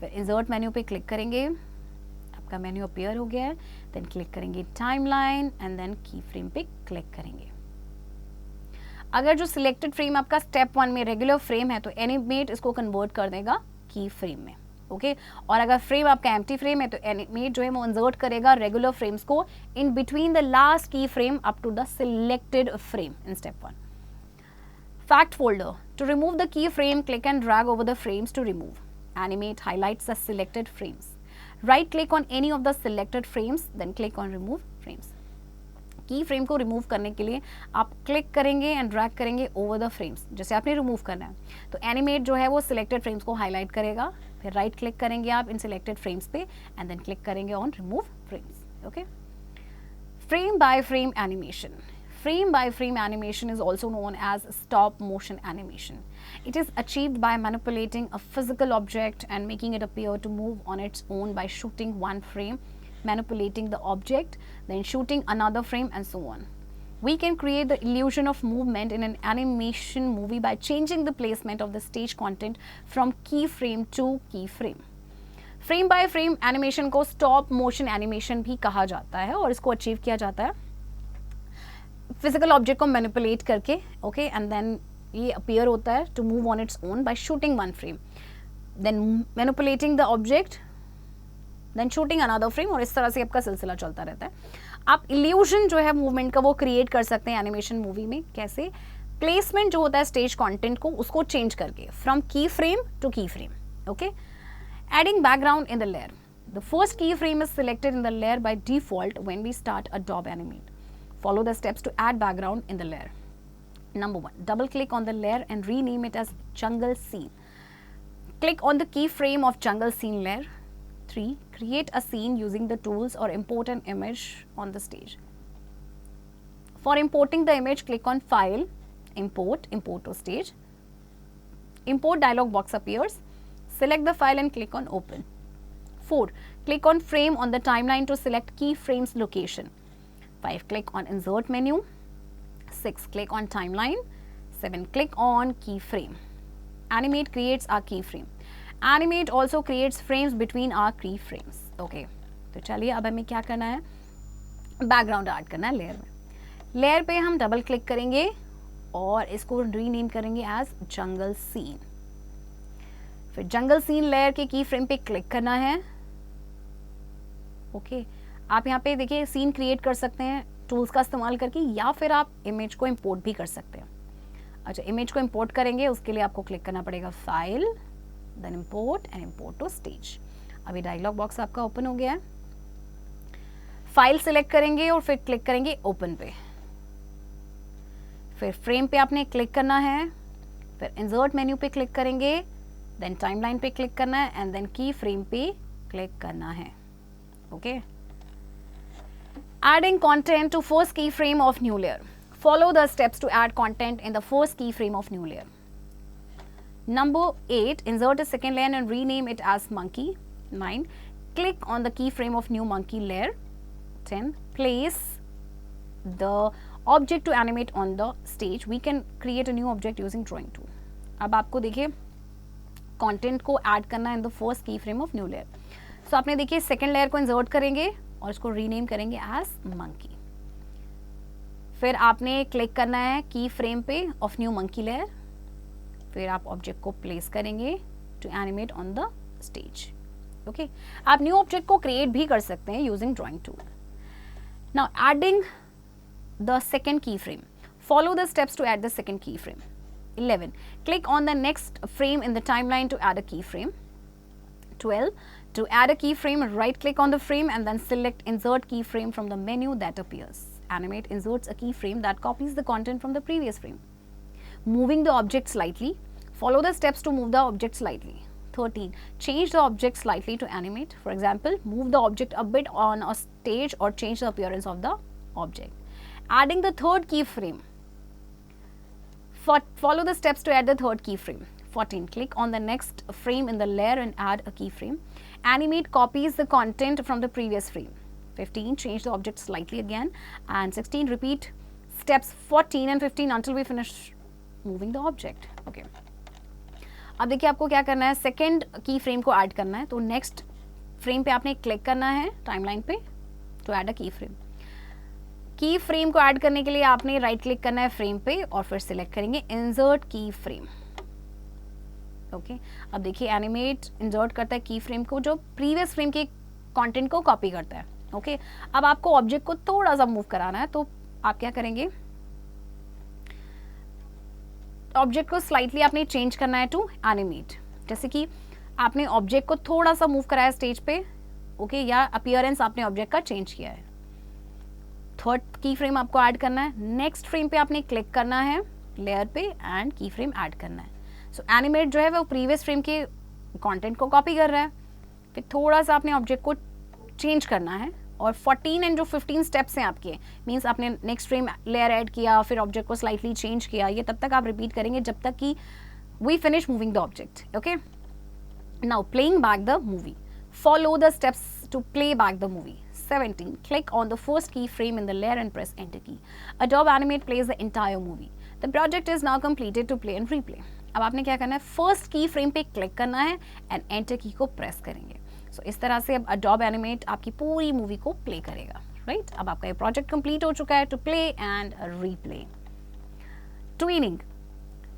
फिर इंसर्ट मेन्यू पे क्लिक करेंगे आपका मेन्यू अपीयर हो गया है. देन क्लिक करेंगे timeline and then key frame पे क्लिक करेंगे. अगर जो सिलेक्टेड फ्रेम आपका स्टेप 1 में रेगुलर फ्रेम है तो एनिमेट इसको कन्वर्ट कर देगा की फ्रेम में. ओके और अगर फ्रेम आपका एम्प्टी फ्रेम है तो एनिमेट जो है वो इंसर्ट करेगा रेगुलर फ्रेम्स को in between the last key frame up to the selected frame in step 1. Fact folder. To remove the key frame click and drag over the frames to remove. Animate highlights the selected frames. Right click on any of the selected frames then click on remove frames. Key frame को रिमूव करने के लिए आप click करेंगे and drag करेंगे over the frames जैसे आपने रिमूव करना है तो एनिमेट जो है वो सिलेक्टेड फ्रेम्स को हाईलाइट करेगा. फिर राइट क्लिक करेंगे आप इन सिलेक्टेड फ्रेम्स पे एंड देन क्लिक करेंगे on remove frames. Okay frame by frame animation. Frame by frame animation is also known as stop motion animation. It is achieved by manipulating a physical object and making it appear to move on its own by shooting one frame, manipulating the object, then shooting another frame and so on. We can create the illusion of movement in an animation movie by changing the placement of the stage content from keyframe to keyframe. Frame by frame animation को stop motion animation भी कहा जाता है और इसको achieve किया जाता है फिजिकल ऑब्जेक्ट को मैनिपुलेट करके, ओके, एंड देन ये अपीयर होता है to move on its own by shooting one frame, then manipulating the object, then shooting another frame, और इस तरह से आपका सिलसिला चलता रहता है। आप इल्यूजन जो है मूवमेंट का वो क्रिएट कर सकते हैं एनिमेशन मूवी में। कैसे? प्लेसमेंट जो होता है स्टेज कंटेंट को उसको चेंज करके from key frame to key frame, okay. Adding background in the layer, the first key frame is selected in the layer by default when we start Adobe Animate. Follow the steps to add background in the layer. Number 1, double click on the layer and rename it as jungle scene. Click on the keyframe of jungle scene layer. 3, create a scene using the tools or import an image on the stage. For importing the image, click on File, Import to Stage. Import dialog box appears. Select the file and click on Open. 4, click on Frame on the timeline to select keyframe's location. 5, click on Insert menu. 6, click on Timeline. 7, click on Keyframe. Animate creates our keyframe. Animate also creates frames between our keyframes. Okay. तो चलिए अब हमें क्या करना है, background add करना है layer में। लेयर पे हम डबल क्लिक करेंगे और इसको रीनेम करेंगे एज जंगल सीन। फिर जंगल सीन लेयर के की फ्रेम पे क्लिक करना है, ओके। आप यहाँ पे देखिए सीन क्रिएट कर सकते हैं टूल्स का इस्तेमाल करके, या फिर आप इमेज को इंपोर्ट भी कर सकते हैं। अच्छा, इमेज को इंपोर्ट करेंगे उसके लिए आपको क्लिक करना पड़ेगा file, then import and import to stage. अभी डायलॉग बॉक्स आपका ओपन हो गया है। फाइल सिलेक्ट करेंगे और फिर क्लिक करेंगे ओपन पे। फिर फ्रेम पे आपने क्लिक करना है, फिर इंसर्ट मेन्यू पे क्लिक करेंगे, देन टाइमलाइन पे क्लिक करना है एंड देन की फ्रेम पे क्लिक करना है, okay. Adding content to first keyframe of new layer. Follow the steps to add content in the first keyframe of new layer. Number 8, insert a second layer and rename it as monkey. 9, click on the keyframe of new monkey layer. 10, place the object to animate on the stage. We can create a new object using drawing tool. अब आपको देखिए content को add करना है in the first keyframe of new layer. So आपने देखिए second layer को insert करेंगे और इसको रीनेम करेंगे एज मंकी। फिर आपने क्लिक करना है की फ्रेम पे ऑफ न्यू मंकी लेयर, फिर आप ऑब्जेक्ट को प्लेस करेंगे to animate on the stage, okay. आप न्यू ऑब्जेक्ट को क्रिएट भी कर सकते हैं using drawing tool. Now adding the second key frame, follow the steps to add the second key frame. 11, click on the next frame in the timeline to add a key frame. 12, to add a keyframe, right click on the frame and then select Insert Keyframe from the menu that appears. Animate inserts a keyframe that copies the content from the previous frame. Moving the object slightly. Follow the steps to move the object slightly. 13, change the object slightly to animate. For example, move the object a bit on a stage or change the appearance of the object. Adding the third keyframe. Follow the steps to add the third keyframe. 14, click on the next frame in the layer and add a keyframe. Animate copies the content from the previous frame. 15, change the object slightly again. And 16, repeat steps 14 and 15 until we finish moving the object. Okay. अब देखिए आपको क्या करना है, second key frame को add करना है, तो नेक्स्ट फ्रेम पे आपने क्लिक करना है टाइमलाइन पे to add a key frame. की फ्रेम को ऐड करने के लिए आपने राइट क्लिक करना है फ्रेम पे और फिर सिलेक्ट करेंगे इंसर्ट की फ्रेम, ओके। अब देखिए एनिमेट इंसर्ट करता है की फ्रेम को जो प्रीवियस फ्रेम के कंटेंट को कॉपी करता है, ओके। अब आपको ऑब्जेक्ट को थोड़ा सा मूव कराना है, तो आप क्या करेंगे, ऑब्जेक्ट को स्लाइटली आपने चेंज करना है टू एनिमेट। जैसे कि आपने ऑब्जेक्ट को थोड़ा सा मूव कराया स्टेज पे, ओके, या अपीयरेंस आपने ऑब्जेक्ट का चेंज किया है। थर्ड की फ्रेम आपको ऐड करना है, नेक्स्ट फ्रेम पे आपने क्लिक करना है लेयर पे एंड की फ्रेम ऐड करना है। सो एनिमेट जो है वो प्रीवियस फ्रेम के कंटेंट को कॉपी कर रहा है, फिर थोड़ा सा आपने ऑब्जेक्ट को चेंज करना है और 14 एंड जो 15 स्टेप्स हैं आपके, मीन्स आपने नेक्स्ट फ्रेम लेयर ऐड किया, फिर ऑब्जेक्ट को स्लाइटली चेंज किया, ये तब तक आप रिपीट करेंगे जब तक कि we finish moving the object, okay. Now playing back the movie, follow the steps to play back the movie. 17, click on the first keyframe in the layer and press enter key. Adobe Animate plays the entire movie. The project is now completed to play and replay. अब आपने क्या करना है, first key frame पे click करना है and enter की को प्रेस करेंगे। सो इस तरह से अब Adobe Animate आपकी पूरी मूवी को प्ले करेगा, राइट? अब आपका ये प्रोजेक्ट कंप्लीट हो चुका है. To play and replay. Tweening.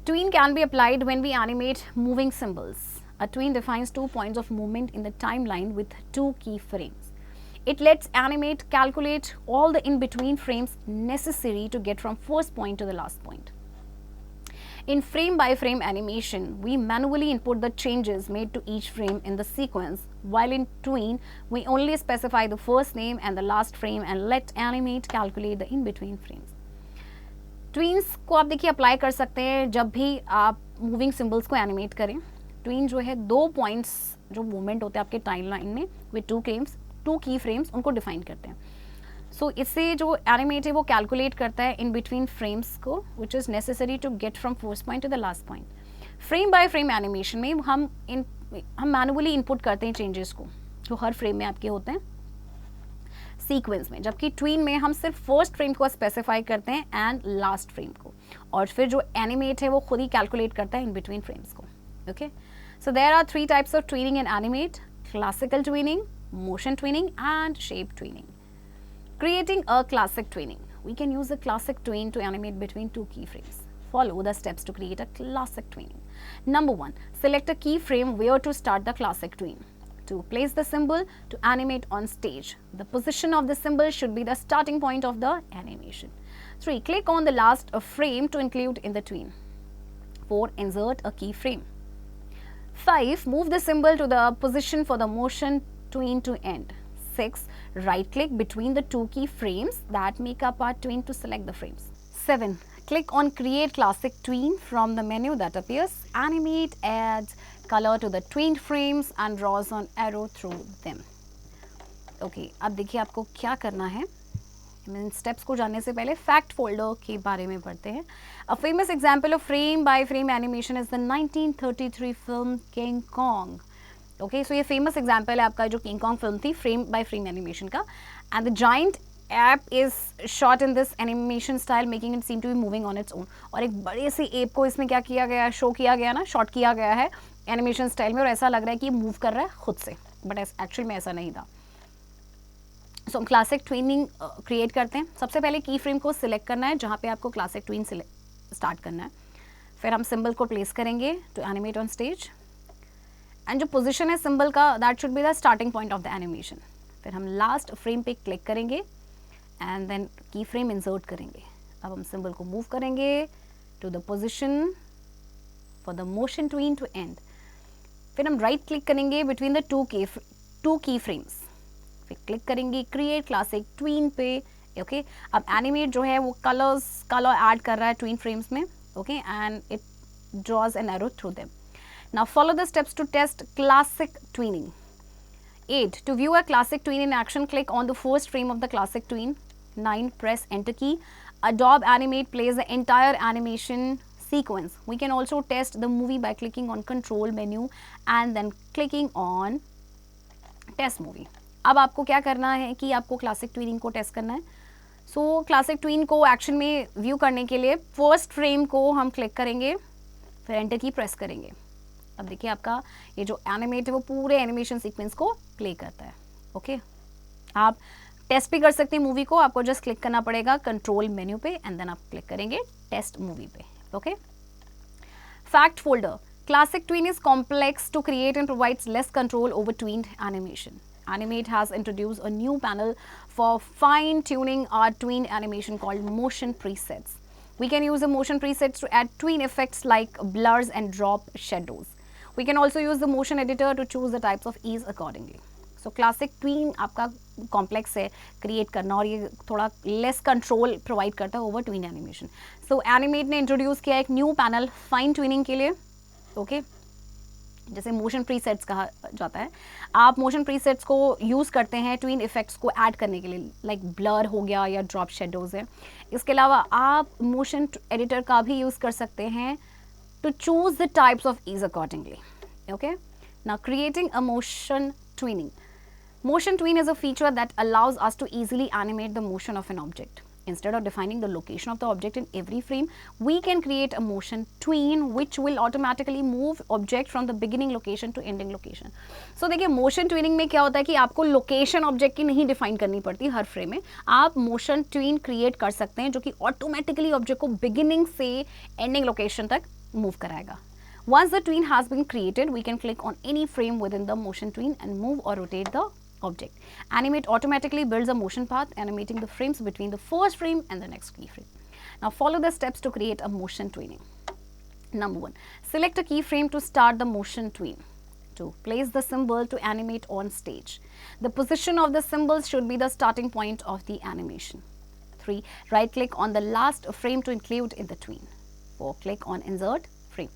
Tween can be applied when we animate moving symbols. A tween defines 2 points of movement in the timeline with 2 keyframes. It lets animate calculate all the in-between frames necessary to get from first point to the last point. In frame-by-frame animation, we manually input the changes made to each frame in the sequence, while in Tween, we only specify the first name and the last frame and let animate calculate the in-between frames. Tweens को आप देखिए apply कर सकते हैं जब भी आप moving symbols को एनिमेट करें. ट्वीन जो है 2 पॉइंट्स जो मूवमेंट होते हैं आपके टाइम लाइन में विद 2 की फ्रेम्स उनको डिफाइन करते हैं. सो इससे जो एनिमेट है वो कैलकुलेट करता है इन बिटवीन फ्रेम्स को which is necessary to get from first point to the last point. Frame by frame animation में हम मैनुअली इनपुट करते हैं चेंजेस को जो हर फ्रेम में आपके होते हैं सीक्वेंस में, जबकि ट्वीन में हम सिर्फ फर्स्ट फ्रेम को स्पेसिफाई करते हैं एंड लास्ट फ्रेम को, और फिर जो एनिमेट है वो खुद ही कैलकुलेट करता है इन बिटवीन फ्रेम्स को. Okay, so there are 3 types of tweening in animate: classical tweening, motion tweening and shape tweening. Creating a classic tweening. We can use a classic tween to animate between 2 keyframes. Follow the steps to create a classic tweening. Number 1, select a keyframe where to start the classic tween. 2, place the symbol to animate on stage. The position of the symbol should be the starting point of the animation. 3, click on the last frame to include in the tween. 4, insert a keyframe. 5, move the symbol to the position for the motion tween to end. 6, right click between the 2 keyframes that make up our tween to select the frames. 7, click on create classic tween from the menu that appears. Animate adds color to the tween frames and draws an arrow through them. Okay, अब देखिए आपको क्या करना है. इन steps को जानने से पहले फैक्ट फोल्डर के बारे में पढ़ते हैं. A famous example of frame by frame animation is the 1933 film King Kong. Okay, so ये फेमस एग्जाम्पल है आपका जो किंग कॉन्ग फिल्म थी फ्रेम बाय फ्रेम एनिमेशन का. And the giant ape is shot in this animation style making it seem to be moving on its own. और एक बड़े से एप को इसमें क्या किया गया है, शो किया गया ना, शॉट किया गया है एनिमेशन स्टाइल में, और ऐसा लग रहा है कि मूव कर रहा है खुद से, बट एक्चुअल में ऐसा नहीं था. सो हम क्लासिक ट्वीनिंग क्रिएट करते हैं. सबसे पहले की फ्रेम को सिलेक्ट करना है जहाँ पे आपको क्लासिक ट्वीन स्टार्ट करना है. फिर हम सिंबल को प्लेस करेंगे to animate on stage, and जो पोजीशन है सिंबल का that should be the starting point of the animation. फिर हम लास्ट फ्रेम पे क्लिक करेंगे and then key frame insert करेंगे. अब हम सिंबल को मूव करेंगे to the position for the motion tween to end. फिर हम राइट क्लिक करेंगे बिटवीन द 2 की फ्रेम्स. फिर क्लिक करेंगे क्रिएट क्लासिक ट्वीन पे. ओके, अब एनिमेट जो है वो कलर ऐड कर रहा है ट्वीन फ्रेम्स में. Okay, and it draws an arrow through them. Now follow the steps to test classic tweening. 8, to view a classic tween in action, click on the first frame of the classic tween. 9, press enter key. Adobe Animate plays the entire animation sequence. We can also test the movie by clicking on control menu and then clicking on test movie. अब आपको क्या करना है कि आपको classic twinning को test करना है. सो क्लासिक ट्वीन को एक्शन में व्यू करने के लिए फर्स्ट फ्रेम को हम क्लिक करेंगे, फिर एंटर की प्रेस करेंगे. अब देखिए आपका ये जो एनिमेट है वो पूरे एनिमेशन सीक्वेंस को प्ले करता है. ओके, आप टेस्ट भी कर सकते हैं मूवी को. आपको जस्ट क्लिक करना पड़ेगा कंट्रोल मेन्यू पे एंड देन आप क्लिक करेंगे टेस्ट मूवी पे. Okay, fact folder. Classic tween is complex to create and provides less control over tweened animation. Animate has introduced a new panel for fine-tuning our tween animation called motion presets. We can use the motion presets to add tween effects like blurs and drop shadows. We can also use the motion editor to choose the types of ease accordingly. So classic tween आपका complex है create करना, और ये थोड़ा less control provide करता है over tween animation. So Animate ने introduce किया एक new panel fine tuning के लिए. Okay, जैसे मोशन प्रीसेट्स कहा जाता है. आप मोशन प्रीसेट्स को यूज़ करते हैं ट्वीन इफेक्ट्स को ऐड करने के लिए, लाइक ब्लर हो गया या ड्रॉप शेडोज़ है. इसके अलावा आप मोशन एडिटर का भी यूज़ कर सकते हैं to choose the types of ease accordingly. Okay, now creating a motion tweening. Motion tween is a feature that allows us to easily animate the motion of an object. Instead of defining the location of the object in every frame, we can create a motion tween which will automatically move object from the beginning location to ending location. So देखिए motion tweening में क्या होता है कि आपको location object की नहीं define करनी पड़ती हर frame में, आप motion tween create कर सकते हैं जो कि automatically object को beginning से ending location तक move कराएगा. Once the tween has been created, we can click on any frame within the motion tween and move or rotate the object. Animate automatically builds a motion path, animating the frames between the first frame and the next keyframe. Now follow the steps to create a motion tweening. Number 1. Select a keyframe to start the motion tween. 2. Place the symbol to animate on stage. The position of the symbols should be the starting point of the animation. 3. Right click on the last frame to include in the tween. 4. Click on insert frame.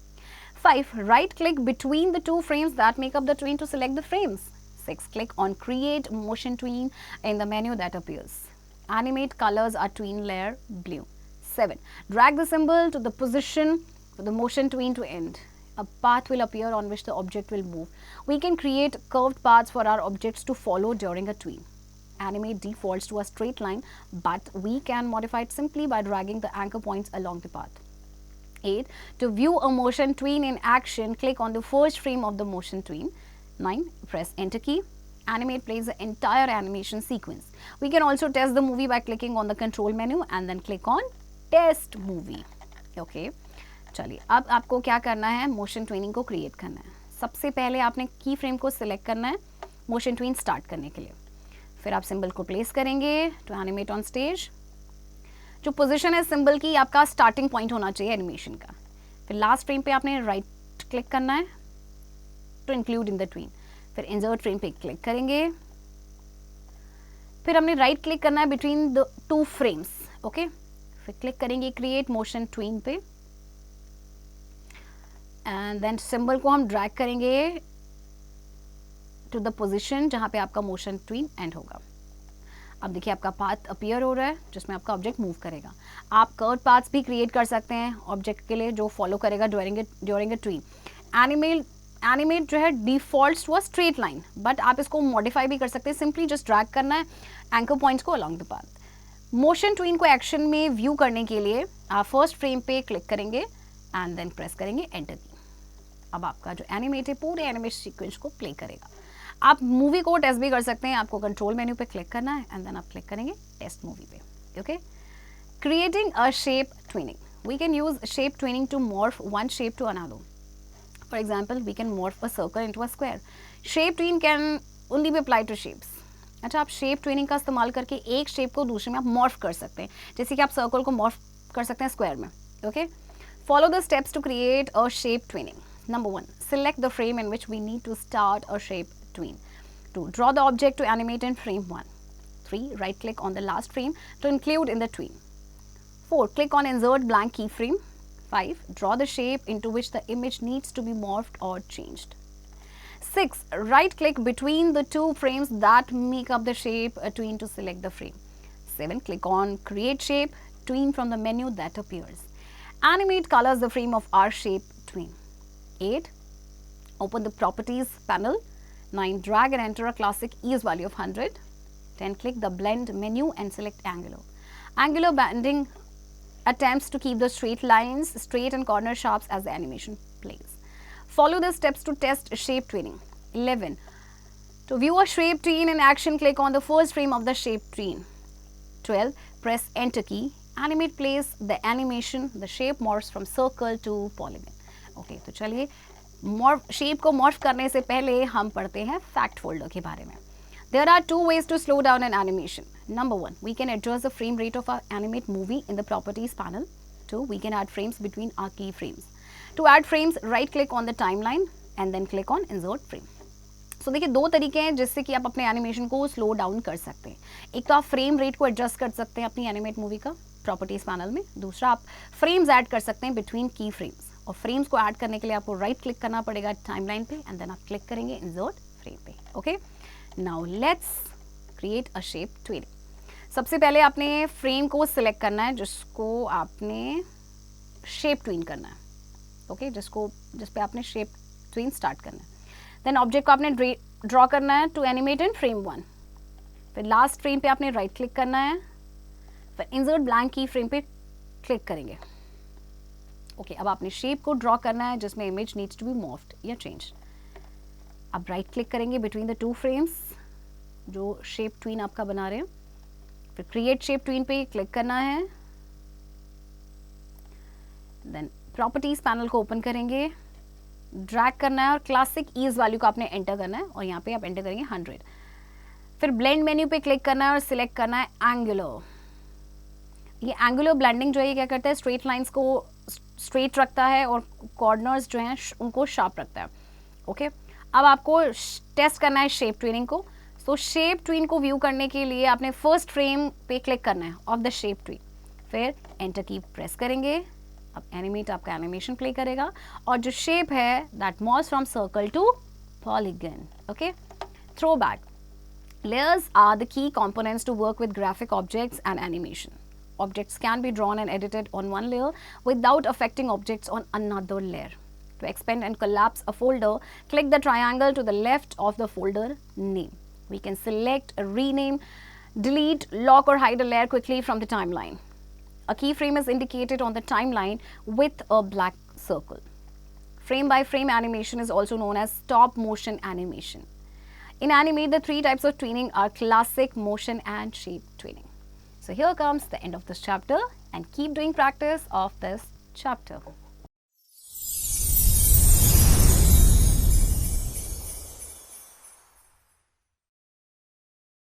5. Right click between the two frames that make up the tween to select the frames. 6. Click on create motion tween in the menu that appears. Animate colors are tween layer blue. 7. Drag the symbol to the position for the motion tween to end. A path will appear on which the object will move. We can create curved paths for our objects to follow during a tween. Animate defaults to a straight line, but we can modify it simply by dragging the anchor points along the path. 8. To view a motion tween in action, click on the first frame of the motion tween. 9. Press enter key. Animate plays the entire animation sequence. We can also test the movie by clicking on the control menu and then click on test movie. Okay. चलिए अब आपको क्या करना है, motion twinning को create करना है. सबसे पहले आपने की फ्रेम को सिलेक्ट करना है मोशन ट्वीन स्टार्ट करने के लिए. फिर आप सिंबल को प्लेस करेंगे टू एनिमेट ऑन स्टेज. जो पोजीशन है सिंबल की आपका स्टार्टिंग पॉइंट होना चाहिए एनिमेशन का. फिर लास्ट फ्रेम पे आपने राइट क्लिक करना है to include in the tween. फिर इंसर्ट फ्रेम पे क्लिक करेंगे. फिर हमने राइट क्लिक करना है between the two frames. Okay. फिर क्लिक करेंगे क्रिएट मोशन ट्वीन पे एंड देन सिंबल को हम ड्रैग करेंगे टू द पोजीशन जहां पे आपका मोशन ट्वीन एंड होगा. अब देखिए आपका पाथ अपीयर हो रहा है जिसमें आपका ऑब्जेक्ट मूव करेगा. आप कर्व पाथ्स भी क्रिएट कर सकते हैं ऑब्जेक्ट के लिए जो फॉलो करेगा ड्यूरिंग अ ट्वीन. एनिमेट जो है defaults to a straight line, but आप इसको मॉडिफाई भी कर सकते हैं. सिंपली जस्ट ड्रैग करना है एंकर पॉइंट्स को along the path. Motion tween को एक्शन में व्यू करने के लिए आप फर्स्ट फ्रेम पे क्लिक करेंगे एंड देन प्रेस करेंगे एंटर की. अब आपका जो एनिमेट है पूरे एनिमेशन सीक्वेंस को प्ले करेगा. आप मूवी को टेस्ट भी कर सकते हैं. आपको कंट्रोल मेन्यू पे क्लिक करना है एंड देन आप क्लिक करेंगे टेस्ट मूवी पे. Okay. Creating a shape tweening. We can use shape tweening to morph one shape to another. For example we can morph a circle into a square. Shape tween can only be apply to shapes. अच्छा, आप shape twinning का इस्तेमाल करके एक shape को दूसरे में आप मॉर्फ कर सकते हैं, जैसे कि आप सर्कल को मॉर्फ कर सकते हैं स्क्वायर में. Okay. Follow the steps to create a shape tweening. Number 1. Select the frame in which we need to start a shape tween. 2. Draw the object to animate in frame 1. 3. Right click on the last frame to include in the tween. 4. Click on insert blank keyframe. 5. Draw the shape into which the image needs to be morphed or changed. 6. Right click between the two frames that make up the shape tween to select the frame. 7. Click on create shape tween from the menu that appears. Animate colors the frame of our shape tween. 8. Open the properties panel. 9. Drag and enter a classic ease value of 100. 10. Click the blend menu and select angular. Angular banding attempts to keep the straight lines straight and corner sharps as the animation plays. Follow the steps to test shape tweening. 11. To view a shape tween in action, click on the first frame of the shape tween. 12. Press enter key. Animate plays the animation. The shape morphs from circle to polygon. Okay. तो चलिए shape को morph करने से पहले हम पढ़ते हैं fact folder के बारे में. There are 2 ways to slow down an animation. Number 1, we can adjust the frame rate of our animate movie in the properties panel. 2, we can add frames between our keyframes. To add frames, right click on the timeline and then click on insert frame. So देखिए 2 तरीके हैं जिससे कि आप अपने animation को slow down कर सकते हैं. एक तो आप फ्रेम रेट को एडजस्ट कर सकते हैं अपनी एनिमेट मूवी का प्रॉपर्टीज पैनल में. दूसरा आप फ्रेम्स ऐड कर सकते हैं बिटवीन की फ्रेम्स. और फ्रेम्स को ऐड करने के लिए आपको राइट क्लिक करना पड़ेगा टाइमलाइन पे एंड देन आप क्लिक करेंगे इंसर्ट फ्रेम पे. Okay. Now let's create a shape twinning. सबसे पहले आपने फ्रेम को सिलेक्ट करना है जिसको आपने शेप ट्वीन करना है. ओके. जिस पे आपने शेप ट्वीन स्टार्ट करना है. देन ऑब्जेक्ट को आपने ड्रॉ करना है टू एनिमेट इन फ्रेम 1. फिर लास्ट फ्रेम पे आपने राइट क्लिक करना है. फिर इंसर्ट ब्लैंक की फ्रेम पे क्लिक करेंगे. ओके, अब आपने शेप को ड्रॉ करना है जिसमें image needs to be morphed या चेंज. अब राइट क्लिक करेंगे बिटवीन द टू फ्रेम्स जो शेप ट्वीन आपका बना रहे हैं. फिर क्रिएट शेप ट्वीन पे क्लिक करना है. देन प्रॉपर्टीज पैनल को ओपन करेंगे, ड्रैग करना है और क्लासिक ईज वैल्यू को आपने एंटर करना है और यहाँ पे आप एंटर करेंगे 100. फिर ब्लेंड मेन्यू पे क्लिक करना है और सिलेक्ट करना है एंगुलर. ये एंगुलर ब्लेंडिंग जो है ये क्या करता है, स्ट्रेट लाइंस को स्ट्रेट रखता है और कॉर्नर्स जो हैं उनको शार्प रखता है. ओके, अब आपको टेस्ट करना है शेप ट्विनिंग को. तो शेप ट्विन को व्यू करने के लिए आपने फर्स्ट फ्रेम पे क्लिक करना है ऑफ द शेप ट्विन. फिर एंटर की प्रेस करेंगे. अब एनिमेट आपका एनिमेशन प्ले करेगा और जो शेप है that moves from circle to polygon. Okay, throw back. Layers are the key components to work with graphic objects and animation. Objects can be drawn and edited on one layer without affecting objects on another layer. To expand and collapse a folder, click the triangle to the left of the folder name. We can select, rename, delete, lock or hide a layer quickly from the timeline. A keyframe is indicated on the timeline with a black circle. Frame by frame animation is also known as stop motion animation. In Animate, the three types of tweening are classic, motion and shape tweening. So here comes the end of this chapter and keep doing practice of this chapter.